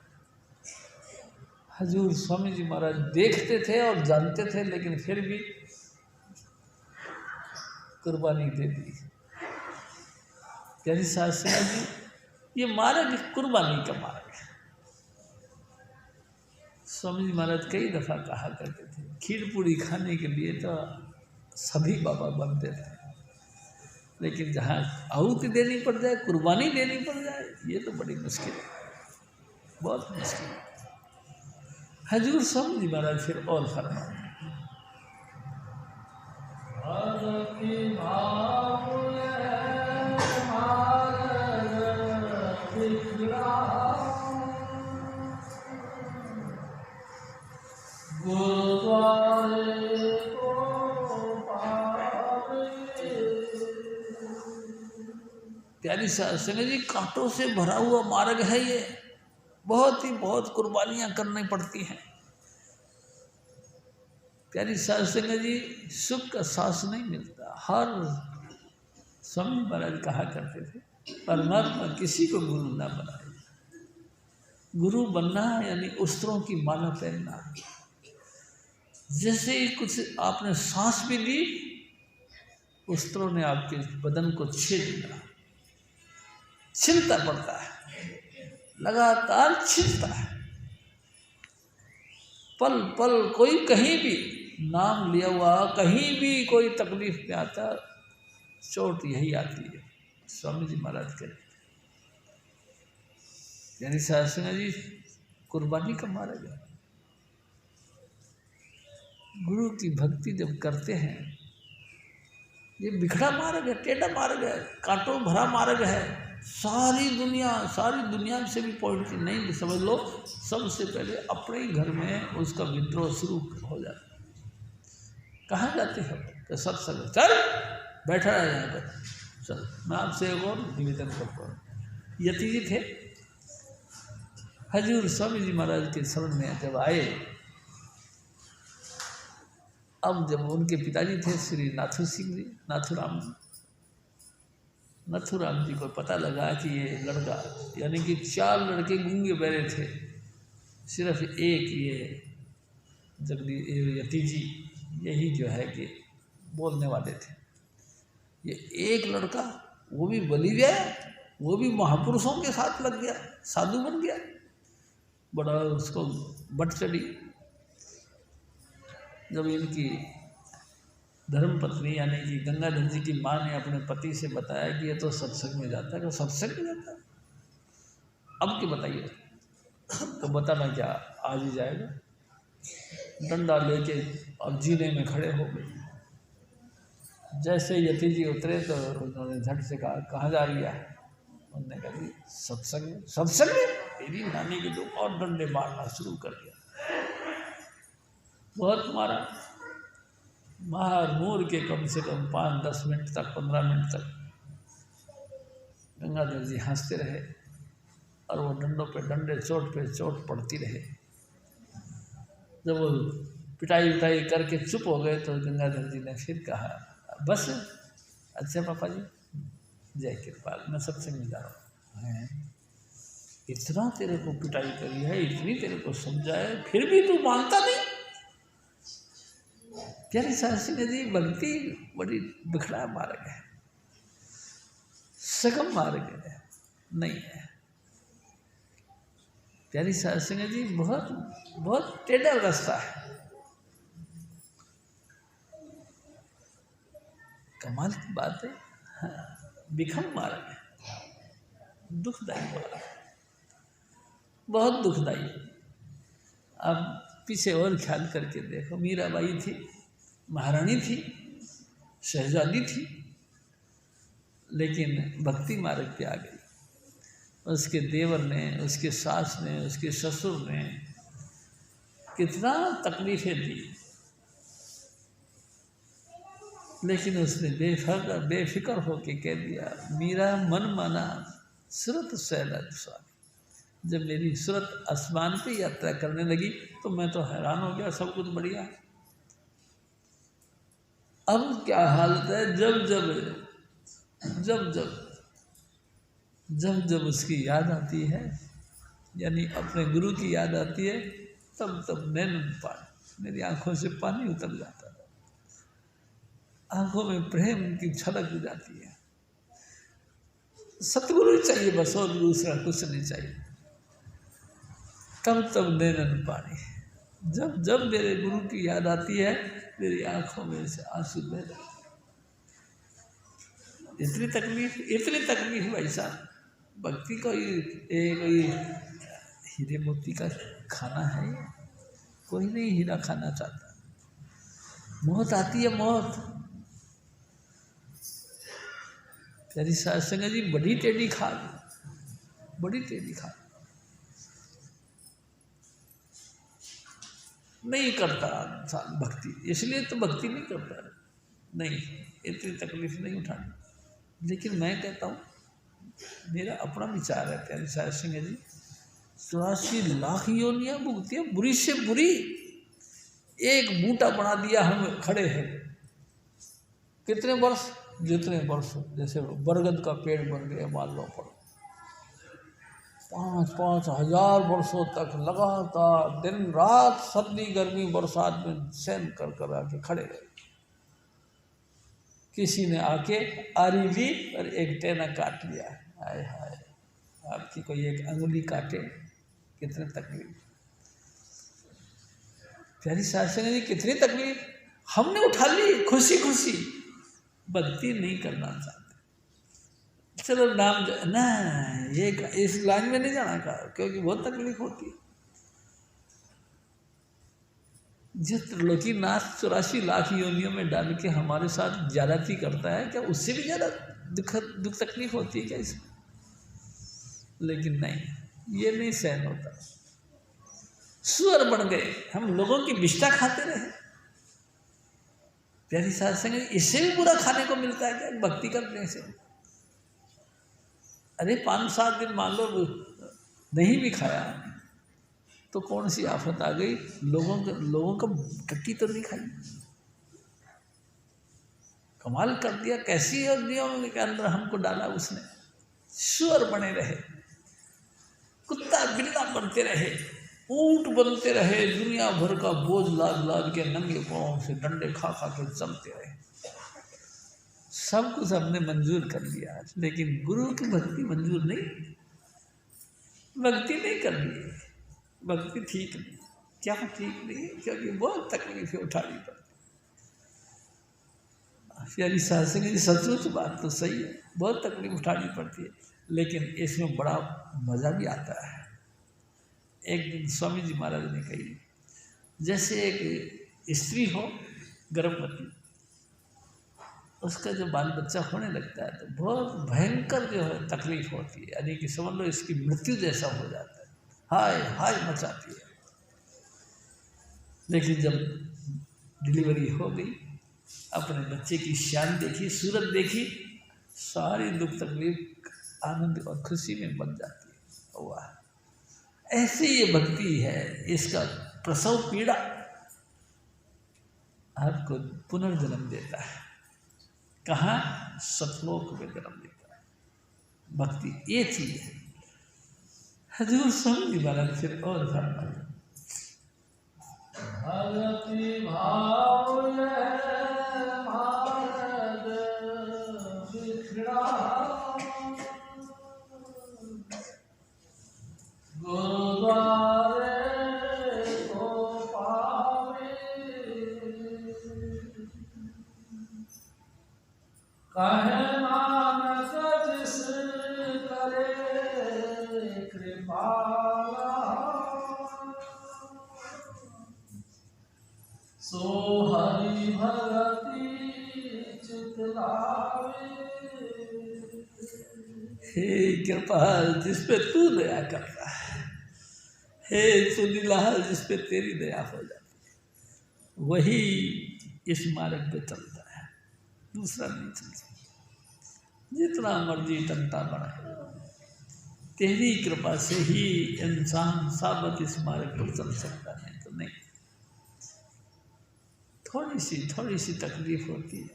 [SPEAKER 1] हजूर स्वामी जी महाराज देखते थे और जानते थे, लेकिन फिर भी कुर्बानी दे दी। प्यारी साध संगत जी, ये मार्ग कुर्बानी का मार्ग है। स्वामी जी महाराज कई दफ़ा कहा करते थे, खीर पूरी खाने के लिए तो सभी बाबा बनते थे, लेकिन जहाँ आहुति देनी पड़ जाए, कुर्बानी देनी पड़ जाए, ये तो बड़ी मुश्किल है, बहुत मुश्किल है। हजूर स्वामी जी महाराज फिर और फरमाते, प्यारी साध संगत जी, कांटों से भरा हुआ मार्ग है ये, बहुत कुर्बानियां करनी पड़ती हैं। प्यारी साध संगत जी, सुख का सांस नहीं मिलता। हर स्वामी महाराज कहा करते थे, परमात्मा किसी को गुरु ना बनाए। गुरु बनना यानी अस्त्रों की माला पहनना। जैसे ही कुछ आपने सांस भी ली, अस्त्रों ने आपके बदन को छेद दिया, छिलता पड़ता है, लगातार छिलता है, पल पल कोई कहीं भी नाम लिया हुआ, कहीं भी कोई तकलीफ में आता, चोट यही आती है। स्वामी जी महाराज कहते, यानी साध संगत जी, कुर्बानी का मार्ग है। गुरु की भक्ति जब करते हैं, ये बिखड़ा मार्ग है, टेढ़ा मार्ग है, कांटों भरा मार्ग है। सारी दुनिया से भी पॉइंट नहीं समझ लो, सबसे पहले अपने ही घर में उसका विद्रोह शुरू हो जाता है। कहाँ जाते हैं तो सत्संग, चल बैठा रहा यहाँ पर, चल। मैं आपसे एक और निवेदन करता हूँ। यति जी थे, हजूर स्वामी जी महाराज के शरण में जब आए, अब जब उनके पिताजी थे श्री नाथूराम जी को पता लगा कि ये लड़का, यानी कि 4 लड़के गूंगे बहरे थे, सिर्फ एक ये यति जी यही जो है कि बोलने वाले थे। ये एक लड़का, वो भी बलि गया, वो भी महापुरुषों के साथ लग गया, साधु बन गया, बड़ा उसको बट चढ़ी। जब इनकी धर्मपत्नी यानी कि गंगाधर जी की माँ ने अपने पति से बताया कि ये तो सत्संग में जाता है, तो सत्संग में जाता है, अब क्या बताइए, तो बताना क्या, आज ही जाएगा। डंडा लेके और जीने में खड़े हो गए। जैसे यति जी उतरे तो उन्होंने झट से कहा, कहाँ जा रही है? उन्होंने कहा जी सत्संग में। तेरी नानी के, तो और डंडे मारना शुरू कर दिया, बहुत मारा, मार मूर के कम से कम 5-10 मिनट तक, 15 मिनट तक गंगाधर जी हंसते रहे, और वो डंडों पे डंडे, चोट पे चोट पड़ती रहे। जब वो पिटाई उटाई करके चुप हो गए, तो गंगाधर जी ने फिर कहा, बस अच्छा पापा जी, जय कृपाल, मैं सत्संग में जा रहा हूँ। इतना तेरे को पिटाई करी है, इतनी तेरे को समझाए, फिर भी तू मानता नहीं। प्यारी साध संगत जी, भक्ति बड़ी बिखड़ा मार्ग है, सगम मार्ग है नहीं है। प्यारी साध संगत जी, बहुत टेढ़ा रास्ता है, कमाल की बात है। हाँ, विखम मार्ग है, दुखदायी मार्ग है, बहुत दुखदायी। अब पीछे और ख्याल करके देखो, मीराबाई थी, महारानी थी, शहजादी थी, लेकिन भक्ति मार्ग पे आ गई। उसके देवर ने, उसके सास ने, उसके ससुर ने कितना तकलीफें दी, लेकिन उसने बेफिक्र होके कह दिया, मीरा मन माना सुरत सैलत स्वामी, जब मेरी सूरत आसमान पे यात्रा करने लगी तो मैं तो हैरान हो गया, सब कुछ बढ़िया है। अब क्या हालत है, जब जब उसकी याद आती है, यानी अपने गुरु की याद आती है, तब तब नैन पानी, मेरी आंखों से पानी उतर जाता है, आंखों में प्रेम की छलक जाती है। सतगुरु चाहिए बस, और दूसरा कुछ नहीं चाहिए। तब तब नैनन पानी, जब जब मेरे गुरु की याद आती है, मेरी आंखों में से आंसू बह जाते। इतनी तकलीफ भाई साहब। भक्ति कोई हीरे मोती का खाना है, कोई नहीं हीरा खाना चाहता। मौत आती है, मौत। तेरी साथ संगत जी बड़ी टेढ़ी खाल, बड़ी टेढ़ी खाल। नहीं करता इंसान भक्ति, इसलिए तो भक्ति नहीं करता। नहीं, इतनी तकलीफ नहीं उठानी। लेकिन मैं कहता हूँ, मेरा अपना विचार है प्यारे साहब सिंह जी, 84 लाख योनियाँ भुगती है, बुरी से बुरी। एक बूटा बना दिया, हम खड़े हैं कितने वर्ष, जितने वर्ष जैसे बरगद का पेड़ बन गए मान लो, पर 5-5 हजार वर्षों तक लगातार दिन रात सर्दी गर्मी बरसात में सहन कर कर आके खड़े रहे। किसी ने आके आरी ली और एक टेना काट लिया, हाय हाय, आपकी कोई एक अंगुली काटे, कितने तकलीफ। प्यारी शासन जी कितनी तकलीफ हमने उठा ली खुशी खुशी। भक्ति नहीं करना चाहते, चलो नाम ना, ये इस लाइन में नहीं जाना का, क्योंकि बहुत तकलीफ होती है। जिस त्रिलोकीनाथ 84 लाख योनियों में डाल के हमारे साथ ज्यादती करता है, क्या उससे भी ज्यादा दुख तकलीफ होती है क्या इसमें? लेकिन नहीं, ये नहीं सहन होता। सुअर बन गए, हम लोगों की विष्ठा खाते रहे। प्यारी साध संगत, इससे भी बुरा खाने को मिलता है क्या भक्ति करने से? अरे 5-7 दिन मान लो नहीं भी खाया तो कौन सी आफत आ गई, लोगों का टट्टी तो नहीं खाई। कमाल कर दिया, कैसी नियम के अंदर हमको डाला उसने। सुअर बने रहे, कुत्ता बिल्ला बनते रहे, ऊंट बनते रहे, दुनिया भर का बोझ लाद लाद के नंगे पांव से डंडे खा खा के चलते रहे। सब कुछ हमने मंजूर कर लिया, लेकिन गुरु की भक्ति मंजूर नहीं, भक्ति नहीं कर ली। भक्ति ठीक नहीं, क्या ठीक नहीं? क्योंकि बहुत तकलीफें उठानी पड़ती। यानी शासन की सचमुच बात तो सही है, बहुत तकलीफ उठानी पड़ती है, लेकिन इसमें बड़ा मज़ा भी आता है। एक दिन स्वामी जी महाराज ने कही, जैसे एक स्त्री हो गर्भवती, उसका जब बाल बच्चा होने लगता है तो बहुत भयंकर जो है तकलीफ होती है, यानी कि समझ लो इसकी मृत्यु जैसा हो जाता है, हाय हाय मचाती है। लेकिन जब डिलीवरी हो गई, अपने बच्चे की शान देखी, सूरत देखी, सारी दुख तकलीफ आनंद और खुशी में बन जाती है। वाह, ऐसी ये भक्ति है। इसका प्रसव पीड़ा आपको पुनर्जन्म देता है। कहाँ? सतलोक में जन्म देता है। भक्ति ये चीज है। हजूर स्वामी महाराज फिर और धर्म भक्ति भाव कहे नानक जिस करे कृपा, सो हरि भगति चित लावे। हे कृपाल, जिस पे तू दया करता है, हे सुनीलाल, जिस पे तेरी दया हो जाती है, वही इस मार्ग पे चलता है, दूसरा नहीं चल सकता। जितना मर्जी टंटा बढ़े, तेरी कृपा से ही इंसान साबत इस मार्ग पर चल सकता है, तो नहीं। थोड़ी सी तकलीफ होती है,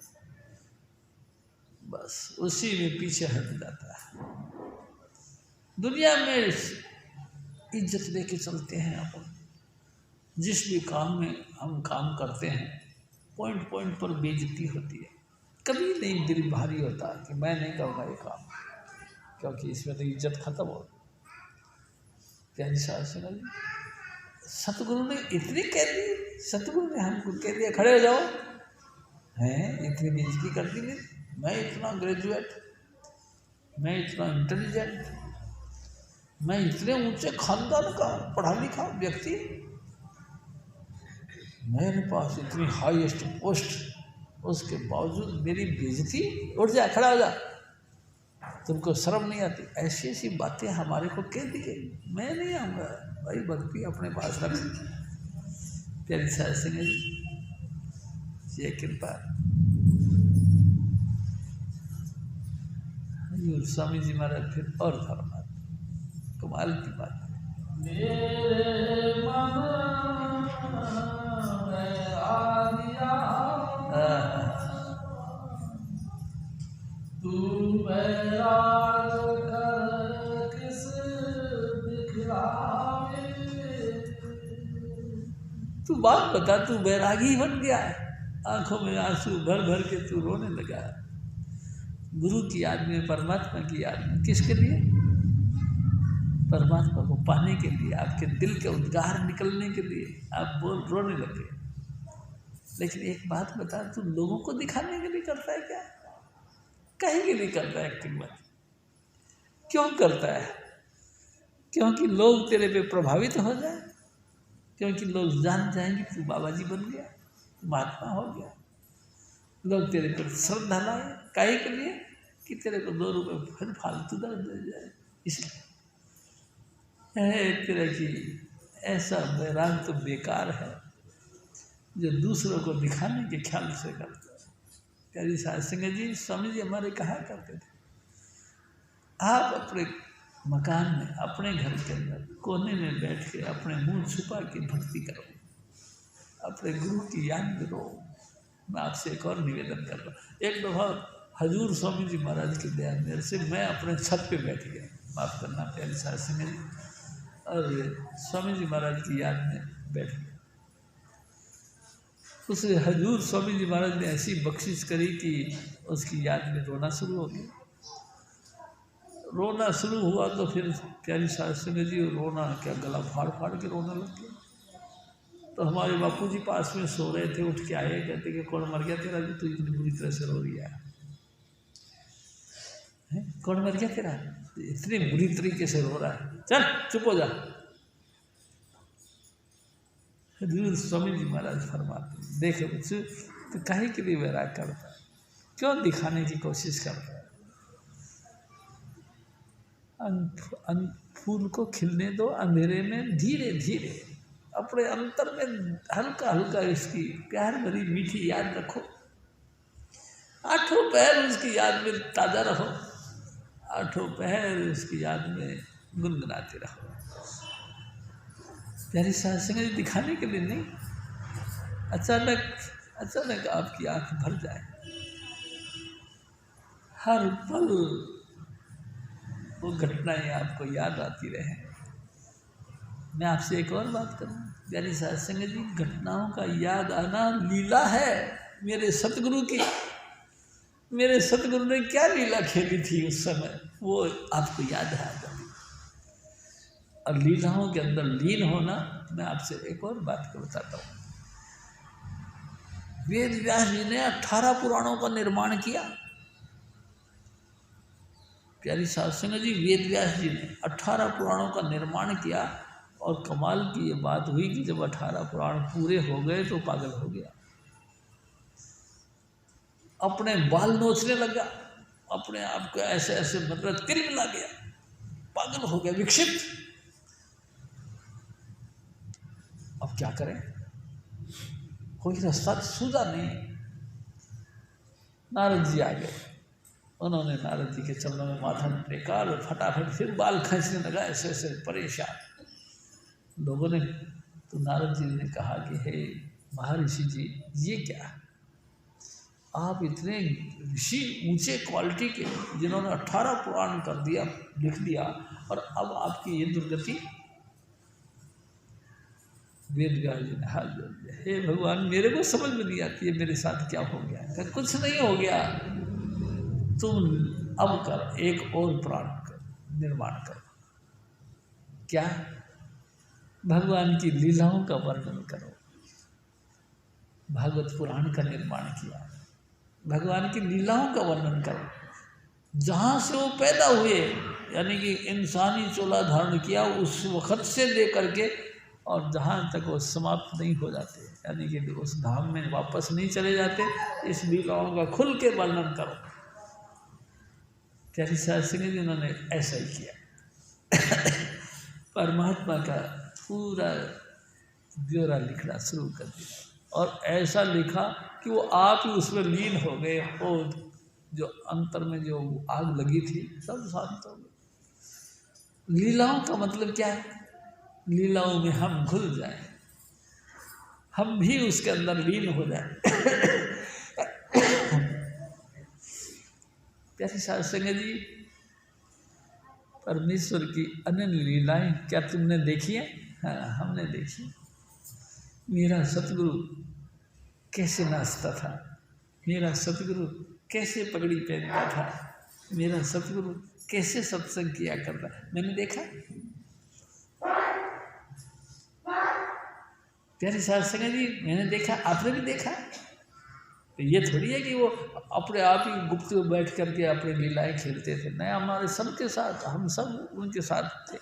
[SPEAKER 1] बस उसी में पीछे हट जाता है। दुनिया में इज्जत लेके चलते हैं अपन, जिस भी काम में हम काम करते हैं पॉइंट पॉइंट पर बेइज्जती होती है। कभी नहीं दिल भारी होता कि मैं नहीं करूँगा ये काम, क्योंकि इसमें तो इज्जत खत्म हो। प्यारी शासन सतगुरु ने इतनी कह दी, सतगुरु ने हमको कह दिया खड़े हो जाओ, हैं इतनी बेइज्जती कर दी। मैं इतना ग्रेजुएट, मैं इतना इंटेलिजेंट, मैं इतने ऊंचे खानदान का पढ़ा लिखा व्यक्ति, मेरे पास इतनी हाईएस्ट पोस्ट, उसके बावजूद मेरी बेइज्जती। उठ जा, खड़ा हो जा, तुमको शर्म नहीं आती? ऐसी ऐसी बातें हमारे को कह दी गई। मैं नहीं आऊँगा भाई, भक्ति अपने पास रख। प्यारी साहब सिंह जी ये कृपा। स्वामी जी महाराज फिर और फरमा, कमाल की बात है। तू बात बता, तू बैरागी बन गया है, आंखों में आंसू भर भर के तू रोने लगा। गुरु की याद में, परमात्मा की याद में, किसके लिए? परमात्मा को पाने के लिए, आपके दिल के उद्गार निकलने के लिए आप रोने लगे। लेकिन एक बात बता, तू लोगों को दिखाने के लिए करता है क्या? कहीं के लिए करता है एक्टिंग बात? क्यों करता है? क्योंकि लोग तेरे पे प्रभावित हो जाए, क्योंकि लोग जान जाएंगे तू बाबा जी बन गया, महात्मा हो गया, लोग तेरे पर श्रद्धा लाए। काहे के लिए? कि तेरे को 2 रुपये फिर फालतू दे जाए। इसलिए तेरे की ऐसा बैराग तो बेकार है जो दूसरों को दिखाने के ख्याल से करता है। प्यारी साध सिंह जी, स्वामी जी हमारे कहा करते थे, आप अपने मकान में, अपने घर के अंदर कोने में बैठ के अपने मुंह छुपा के भक्ति करो, अपने गुरु की याद में रहो। मैं आपसे एक और निवेदन कर रहा हूँ। एक दफ़ा हजूर स्वामी जी महाराज की दया मेरे से, मैं अपने छत पे बैठ गया, माफ़ करना प्यारी साध सिंह जी, और स्वामी जी महाराज की याद में बैठ गया। उसे हजूर स्वामी जी महाराज ने ऐसी बख्शिश करी कि उसकी याद में रोना शुरू हो गया। रोना शुरू हुआ तो फिर प्यारी साध सिंह जी रोना क्या, गला फाड़ फाड़ के रोने लग गए। तो हमारे बापू जी पास में सो रहे थे, उठ के आए, कहते कि कौन मर गया तेरा जो तू इतनी बुरी तरह से रो रही है? कौन मर गया तेरा, इतनी बुरी तरीके से रो रहा है? चल चुप हो जा। हजूर स्वामी जी महाराज फरमाते, देखे बच्चे तो काहे के लिए वैराग करता है, क्यों दिखाने की कोशिश करता है? फूल को खिलने दो अंधेरे में धीरे धीरे, अपने अंतर में हल्का हल्का इसकी प्यार भरी मीठी याद रखो। 8 पहर उसकी याद में ताज़ा रहो, 8 पहर उसकी याद में गुनगुनाते रहो। प्यारी साध सिंह जी दिखाने के लिए नहीं, अचानक आपकी आंख भर जाए, हर पल वो घटनाएं आपको याद आती रहे। मैं आपसे एक और बात करूं, प्यारी साध सिंह जी, घटनाओं का याद आना लीला है मेरे सतगुरु की। मेरे सतगुरु ने क्या लीला खेली थी उस समय, वो आपको याद है आ जाती। और लीलाओं के अंदर लीन होना, मैं आपसे एक और बात को बताता हूँ। वेद व्यास जी ने 18 पुराणों का निर्माण किया। प्यारी साध सिंह जी, वेद व्यास जी ने 18 पुराणों का निर्माण किया, और कमाल की ये बात हुई कि जब 18 पुराण पूरे हो गए तो पागल हो गया, अपने बाल नोचने लगा, अपने आप को ऐसे ऐसे मतलब तिलमिला गया, पागल हो गया, विक्षिप्त। अब क्या करें, कोई रास्ता सूझा नहीं। नारद जी आ गए उन्होंने नारद जी के चरणों में माथा टेका और फटाफट फिर बाल खींचने लगा, ऐसे ऐसे परेशान। लोगों ने तो नारद जी ने कहा कि हे महर्षि जी, ये क्या, आप इतने ऋषि ऊंचे क्वालिटी के जिन्होंने 18 पुराण कर दिया, लिख दिया, और अब आपकी ये दुर्गति। वेद व्यास जी ने हाथ जोड़ दिया, हे भगवान, मेरे को समझ में नहीं आती है मेरे साथ क्या हो गया। कहा कुछ नहीं हो गया, तुम अब कर एक और पुराण कर निर्माण करो। क्या? भगवान की लीलाओं का वर्णन करो। भागवत पुराण का निर्माण किया, भगवान की लीलाओं का वर्णन करो। जहाँ से वो पैदा हुए, यानी कि इंसानी चोला धारण किया उस वक़्त से लेकर के और जहाँ तक वो समाप्त नहीं हो जाते, यानी कि उस धाम में वापस नहीं चले जाते, इस लीलाओं का खुल के वर्णन करो। प्यारी साहब सिंह जी उन्होंने ऐसा ही किया। परमात्मा का पूरा ब्यौरा लिखना शुरू कर दिया और ऐसा लिखा कि वो आप ही उसमें लीन हो गए। वो जो अंतर में जो आग लगी थी सब शांत हो गई। लीलाओं का मतलब क्या है? लीलाओं में हम घुल जाएं, हम भी उसके अंदर लीन हो जाएं। प्यारे साध संगत जी, परमेश्वर की अनन्य लीलाएं क्या तुमने देखी है? हाँ, हमने देखी। मेरा सतगुरु कैसे नाचता था, मेरा सतगुरु कैसे पगड़ी पहनता था, मेरा सतगुरु कैसे सत्संग किया करता, मैंने देखा। प्यारे साध संगत जी, मैंने देखा, आपने भी देखा। तो ये थोड़ी है कि वो अपने आप ही गुप्त में बैठ करके अपनी लीलाएं खेलते थे। नहीं, हमारे सबके साथ, हम सब उनके साथ थे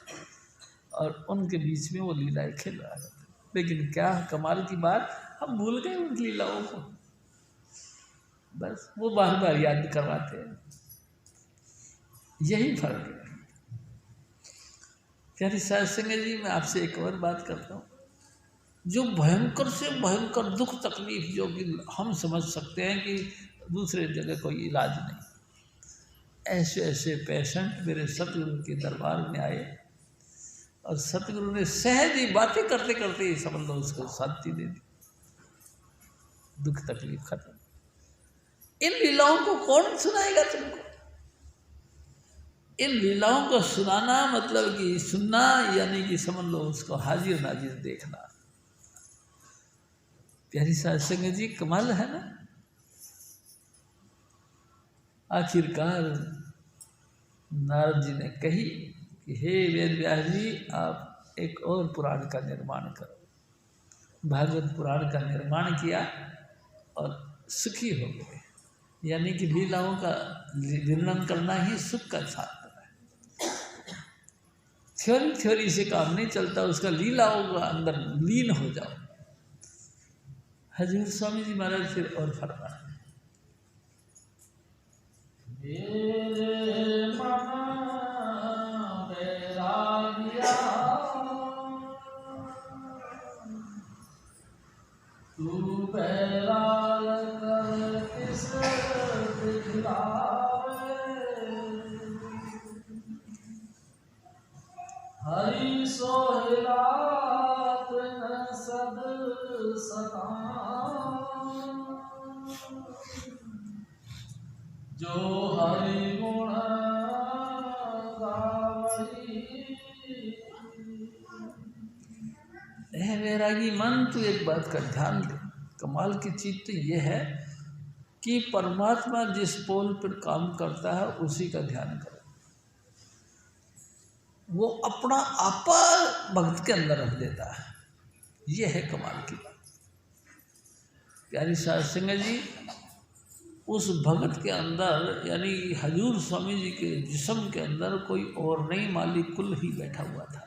[SPEAKER 1] और उनके बीच में वो लीलाएं खेल रहा था। लेकिन क्या कमाल की बात, हम भूल गए उन लीलाओं को, बस वो बार बार याद करवाते हैं। यही फर्क है। प्यारी साध संगत जी, मैं आपसे एक और बात करता हूँ। जो भयंकर से भयंकर दुख तकलीफ जो कि हम समझ सकते हैं कि दूसरे जगह कोई इलाज नहीं, ऐसे ऐसे पेशेंट मेरे सतगुरु के दरबार में आए और सतगुरु ने सहज ही बातें करते करते ही समझ लो उसको शांति दे दी, दुख तकलीफ खत्म। इन लीलाओं को कौन सुनाएगा तुमको? इन लीलाओं को सुनाना मतलब कि सुनना, यानी कि समझ लो उसको हाजिर नाजिर देखना। प्यारी साध संगत जी, कमाल है ना। आखिरकार नारद जी ने कही कि हे वेद व्यास जी, आप एक और पुराण का निर्माण करो। भागवत पुराण का निर्माण किया और सुखी हो गए। यानी कि लीलाओं का वर्णन करना ही सुख का साधन है। थ्योरी से काम नहीं चलता, उसका लीलाओं का अंदर लीन हो जाओ। हजूर स्वामी जी महाराज फिर और फरमाया, तू बैराग कर किस दिखलावे, हरि सोहिला न सद सता, जो हरि गुण गावई। वैरागी मन, तू एक बात का ध्यान दे। कमाल की चीज तो ये है कि परमात्मा जिस पोल पर काम करता है उसी का ध्यान करो। वो अपना आपा भक्त के अंदर रख देता है। ये है कमाल की बात। प्यारी साध संगत जी, उस भगत के अंदर यानी हजूर स्वामी जी के जिस्म के अंदर कोई और नहीं, मालिक कुल ही बैठा हुआ था।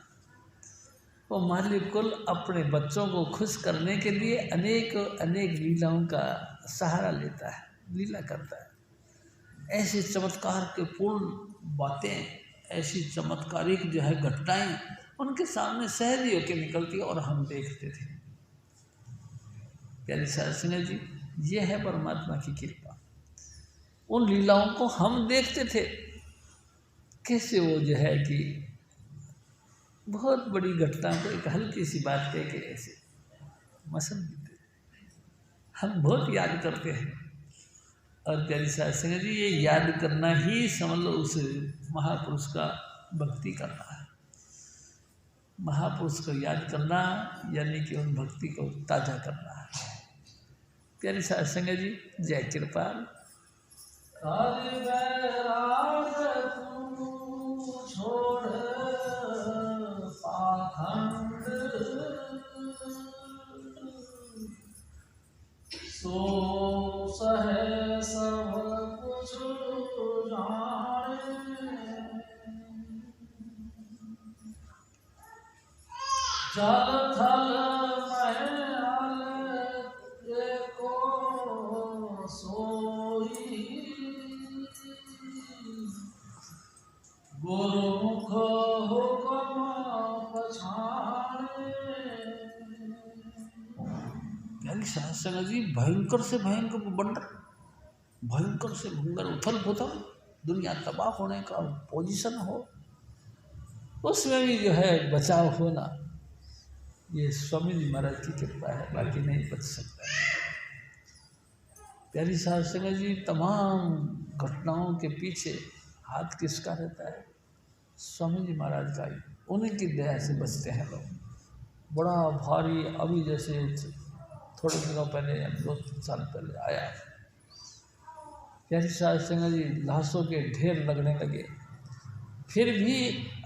[SPEAKER 1] वो मालिक कुल अपने बच्चों को खुश करने के लिए अनेक अनेक लीलाओं का सहारा लेता है, लीला करता है। ऐसे चमत्कार के पूर्ण बातें, ऐसी चमत्कारिक जो है घटनाएं उनके सामने सहज ही होकर निकलती है और हम देखते थे। प्यारी साध संगत जी, ये है परमात्मा की कृपा। उन लीलाओं को हम देखते थे। कैसे वो जो है कि बहुत बड़ी घटना को एक हल्की सी बात कह के ऐसे मसल देते, हम बहुत याद करते हैं। और प्यारी साध संगत जी, ये याद करना ही समझ लो उस महापुरुष का भक्ति करना है। महापुरुष को याद करना यानी कि उन भक्ति को ताज़ा करना है। प्यारी साध संगत जी, जय कृपाल। छोड़ पाखंड सो सहे सब कुछ जाने, जल थल महल एको सोई, गुरुमुख हुक्म पछाड़े। यानी साध संगत जी, भयंकर से भयंकर बंडर, भयंकर से भयंकर उथल पुथल, दुनिया तबाह होने का पोजीशन हो, उसमें भी जो है बचाव होना, ये स्वामी जी महाराज की कृपा है, बाकी नहीं बच सकता। प्यारी साध संगत जी, तमाम घटनाओं के पीछे हाथ किसका रहता है? स्वामी जी महाराज का ही। उन्हीं की दया से बचते हैं लोग। बड़ा भारी, अभी जैसे थोड़े दिनों पहले, 2-3 साल पहले आया, प्यारी साध संगत जी, लाशों के ढेर लगने लगे। फिर भी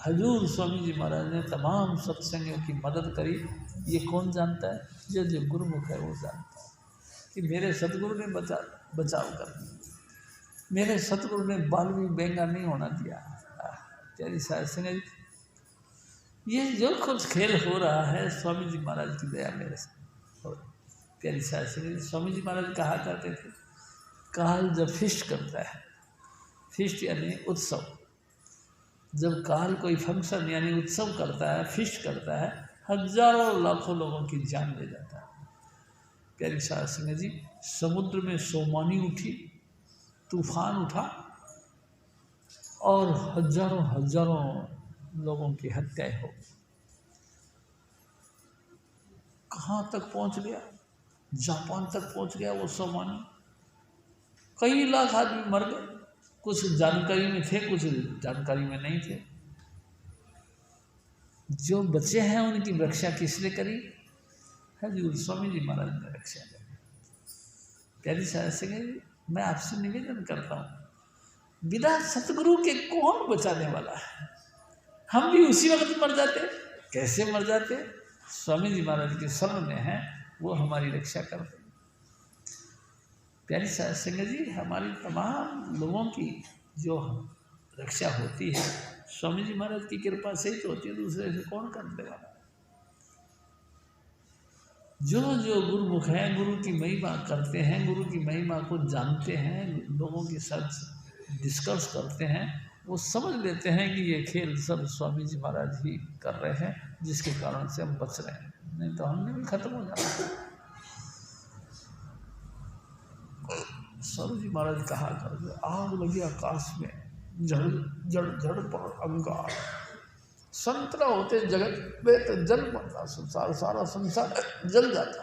[SPEAKER 1] हजूर स्वामी जी महाराज ने तमाम सत्संगियों की मदद करी। ये कौन जानता है? जो गुरुमुख है वो जानता है कि मेरे सतगुरु ने बचाव कर, मेरे सतगुरु ने बाल भी बेंगा नहीं होना दिया। प्यारी साध संगत जी, ये जो कुछ खेल हो रहा है स्वामी जी महाराज की दया मेरे से। प्यारी साध संगत जी, स्वामी जी महाराज कहा करते थे, काल जब फिस्ट करता है, फिस्ट यानी उत्सव, जब काल कोई फंक्शन यानी उत्सव करता है, फिस्ट करता है, हजारों लाखों लोगों की जान ले जाता है। प्यारी साध संगत जी, समुद्र में सोमानी उठी, तूफान उठा और हजारों हजारों लोगों की हत्याएं हो। कहाँ तक पहुँच गया? जापान तक पहुँच गया वो सोमानी। कई लाख आदमी मर गए, कुछ जानकारी में थे, कुछ जानकारी में नहीं थे। जो बचे हैं उनकी रक्षा किसने करी? हजूर स्वामी जी महाराज ने रक्षा करी। प्यारी साध संगत जी, मैं आपसे निवेदन करता हूँ, बिना सतगुरु के कौन बचाने वाला है? हम भी उसी वक्त मर जाते। कैसे मर जाते? स्वामी जी महाराज के शरण में हैं, वो हमारी रक्षा करते। प्यारी साध संगत जी, हमारी तमाम लोगों की जो रक्षा होती है स्वामी जी महाराज की कृपा से ही तो होती है, दूसरे से कौन करने वाला? जो गुरुमुख हैं, गुरु की महिमा करते हैं, गुरु की महिमा को जानते हैं, लोगों के साथ डिस्कस करते हैं, वो समझ लेते हैं कि ये खेल सब स्वामी जी महाराज ही कर रहे हैं, जिसके कारण से हम बच रहे हैं, नहीं तो हमने भी खत्म हो जाना। स्वामी जी महाराज कहा करते, आग लगी आकाश में, जड़ जड़ जड़ पर अंगार, संतरा होते जगत में तो जल पड़ता संसार, सारा संसार जल जाता।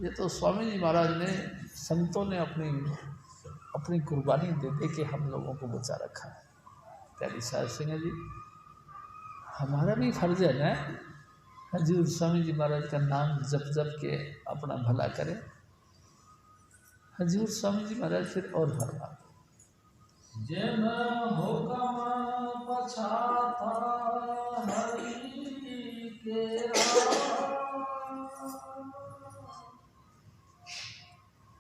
[SPEAKER 1] ये तो स्वामी जी महाराज ने, संतों ने अपनी कुर्बानी दे दे के हम लोगों को बचा रखा है। प्यारी साध संगत जी, हमारा भी फर्ज है ना, हजूर स्वामी जी महाराज का नाम जप जप के अपना भला करें। हजूर स्वामी जी महाराज फिर और फरमाते, जन हुक्म पछाता हरि केरा,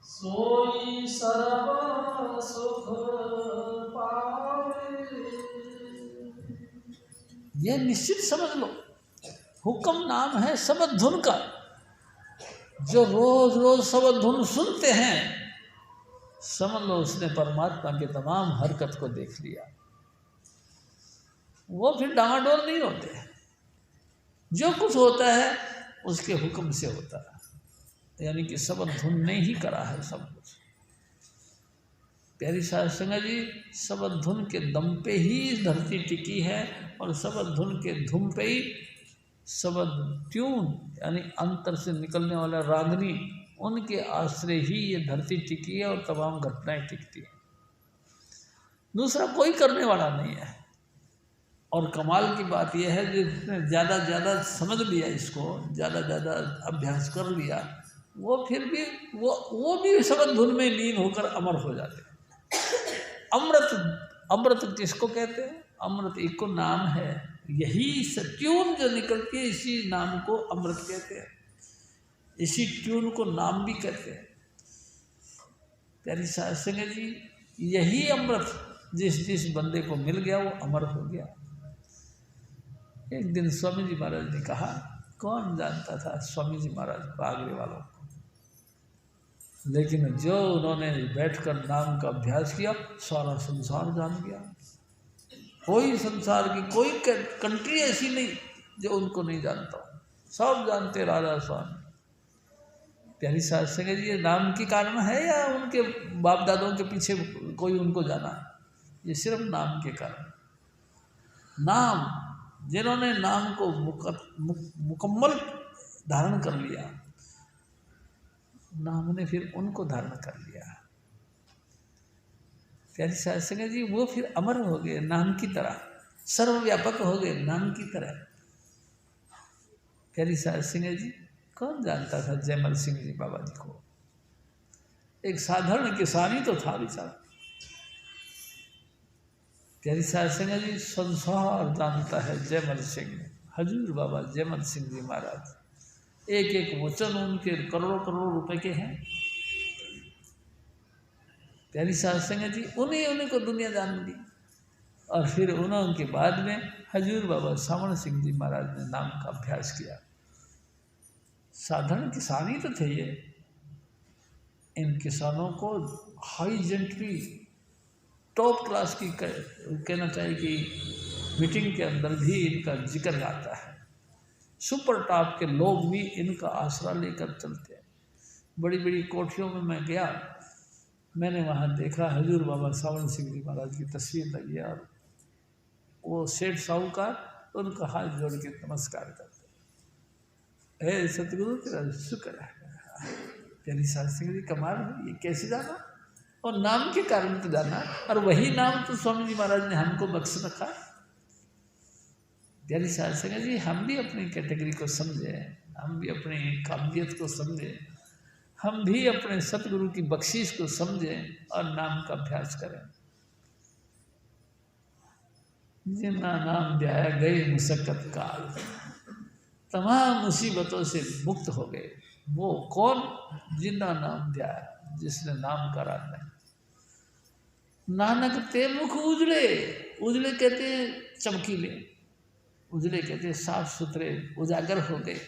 [SPEAKER 1] सोई सर्व सुख पावे। ये निश्चित समझ लो, हुक्म नाम है सबद धुन का। जो रोज रोज सबद धुन सुनते हैं, समझ लो उसने परमात्मा के तमाम हरकत को देख लिया। वो फिर डामाडोल नहीं होते, जो कुछ होता है उसके हुक्म से होता है, यानी कि सबद धुन ने ही करा है सब कुछ। प्यारी साध संगत जी, शब्द धुन के दम पे ही धरती टिकी है और शब्द धुन के धुम पे ही शब्द ट्यून यानी अंतर से निकलने वाला रागनी, उनके आश्रय ही ये धरती टिकी है और तमाम घटनाएं टिकती हैं। दूसरा कोई करने वाला नहीं है। और कमाल की बात यह है जिसने ज़्यादा समझ लिया, इसको ज़्यादा अभ्यास कर लिया, वो फिर भी वो भी शब्द धुन में लीन होकर अमर हो जाते हैं। अमृत किसको कहते हैं? अमृत एक को नाम है, यही ट्यून जो निकलती है इसी नाम को अमृत कहते हैं, इसी ट्यून को नाम भी कहते हैं। प्यारी साध संगत जी, यही अमृत जिस बंदे को मिल गया वो अमर हो गया। एक दिन स्वामी जी महाराज ने कहा, कौन जानता था स्वामी जी महाराज को, आगरे वालों को, लेकिन जो उन्होंने बैठकर नाम का अभ्यास किया सारा संसार जान गया। कोई संसार की कोई कंट्री ऐसी नहीं जो उनको नहीं जानता, सब जानते राधा स्वामी। प्यारी साध संगत जी, ये नाम के कारण है या उनके बाप दादों के पीछे कोई उनको जाना? ये सिर्फ नाम के कारण। नाम, जिन्होंने नाम को मुकम्मल धारण कर लिया, नाम ने फिर उनको धारण कर लिया। प्यारी साध संगत जी, वो फिर अमर हो गए नाम की तरह, सर्वव्यापक हो गए नाम की तरह। प्यारी साध संगत जी, कौन जानता था जयमल सिंह जी बाबा जी को? एक साधारण किसान ही तो था बेचारा। प्यारी साध संगत जी, संसार जानता है जयमल सिंह, हजूर बाबा जयमल सिंह जी महाराज। एक एक वचन उनके करोड़ों रुपए के हैं। प्यारी साध संगत जी, उन्हीं को दुनिया जान ली। और फिर उनके बाद में हजूर बाबा सावण सिंह जी महाराज ने नाम का अभ्यास किया। साधारण किसान ही तो थे ये। इन किसानों को हाई जेंट्री टॉप क्लास की कहना चाहिए कि मीटिंग के अंदर भी इनका जिक्र आता है। सुपर टॉप के लोग भी इनका आसरा लेकर चलते हैं। बड़ी बड़ी कोठियों में मैं गया, मैंने वहाँ देखा हजूर बाबा सावण सिंह जी महाराज की तस्वीर लगी है और वो सेठ साहूकार उनका हाथ जोड़ के नमस्कार करते, हे सतगुरु तेरा शुक्र है। प्यारी साध संगत जी, कमाल है, ये कैसे जाना? और नाम के कारण तो जाना, और वही नाम तो स्वामी जी महाराज ने हमको बख्श रखा। प्यारी साध संगत जी, हम भी अपनी कैटेगरी को समझें, हम भी अपनी काबिलियत को समझें, हम भी अपने सतगुरु की बख्शीश को समझें और नाम का अभ्यास करें। जिन्ना नाम ध्याया गए मुसक्कत काल, तमाम मुसीबतों से मुक्त हो गए। वो कौन? जिन्ना नाम ध्याया, जिसने नाम का राग नहीं। नानक ते मुख उजले, उजले कहते हैं चमकीले, उजले कहते हैं साफ सुथरे, उजागर हो गए,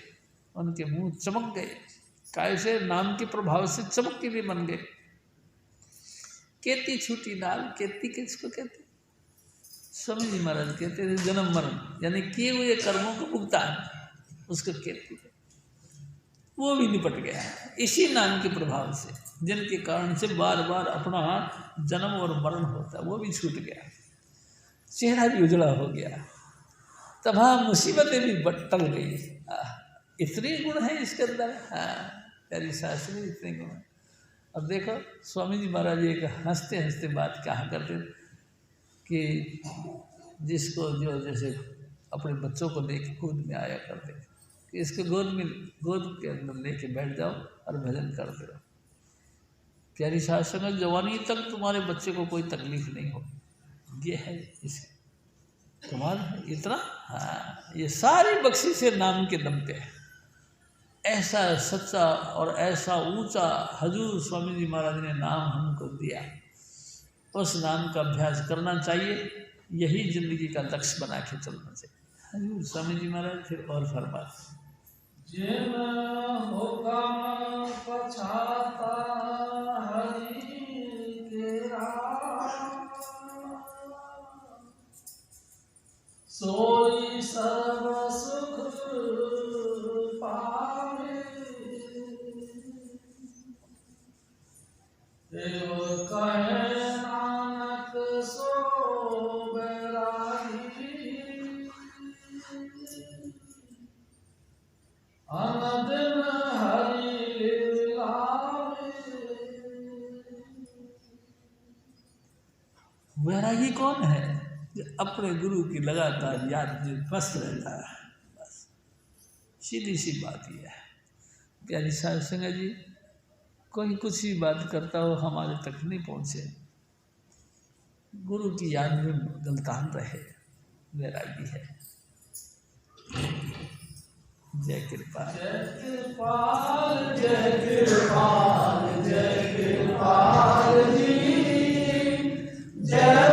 [SPEAKER 1] उनके मुंह चमक गए। कैसे? नाम के प्रभाव से चमकीले बन गए। केती छूटी नाल, केती किसको कहते? स्वामी जी महाराज कहते थे जन्म मरण, यानी किए हुए कर्मों का भुगतान, उसको केती है। वो भी निपट गया इसी नाम के प्रभाव से, जिनके कारण से बार बार अपना जन्म और मरण होता है, वो भी छूट गया। चेहरा भी उजड़ा हो गया, तमाम मुसीबतें भी टल गई। इतने गुण हैं इसके अंदर। प्यारी शास्त्री, इतने गुण। अब देखो स्वामी जी महाराज एक हंसते हंसते बात कहा करते कि जिसको जो जैसे अपने बच्चों को लेके गोद में आया करते कि इसको गोद के अंदर लेके बैठ जाओ और भजन करते रहो। प्यारी साध संगत, जवानी तक तुम्हारे बच्चे को कोई तकलीफ नहीं हो, ये है इसे कमाल है इतना। ये सारी बख्शी से नाम के दम पे है। ऐसा सच्चा और ऐसा ऊंचा हजूर स्वामी जी महाराज ने नाम हमको दिया, उस नाम का अभ्यास करना चाहिए। यही जिंदगी का लक्ष्य बना के चलना चाहिए। हजूर स्वामी जी महाराज फिर और फरमाते,
[SPEAKER 2] जिन हुक्म पछाता हरि तेरा, सोई सर्व सुख पावे। देव कहे सो बैरागी अनदिन हरि लीला
[SPEAKER 1] वैरागी कौन है? जो अपने गुरु की लगातार याद में मस्त रहता है। बस सीधी सी बात यह है। प्यारी साध संगत जी, कोई कुछ भी बात करता हो हमारे तक नहीं पहुँचे, गुरु की याद में गलतान रहे, वैरागी है। जय कृपा,
[SPEAKER 2] जय कृपाल जय कृपाल जय कृपाल जी जय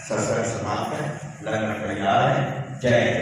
[SPEAKER 3] सत्संग समाप्त है, लगन तैयार है। जय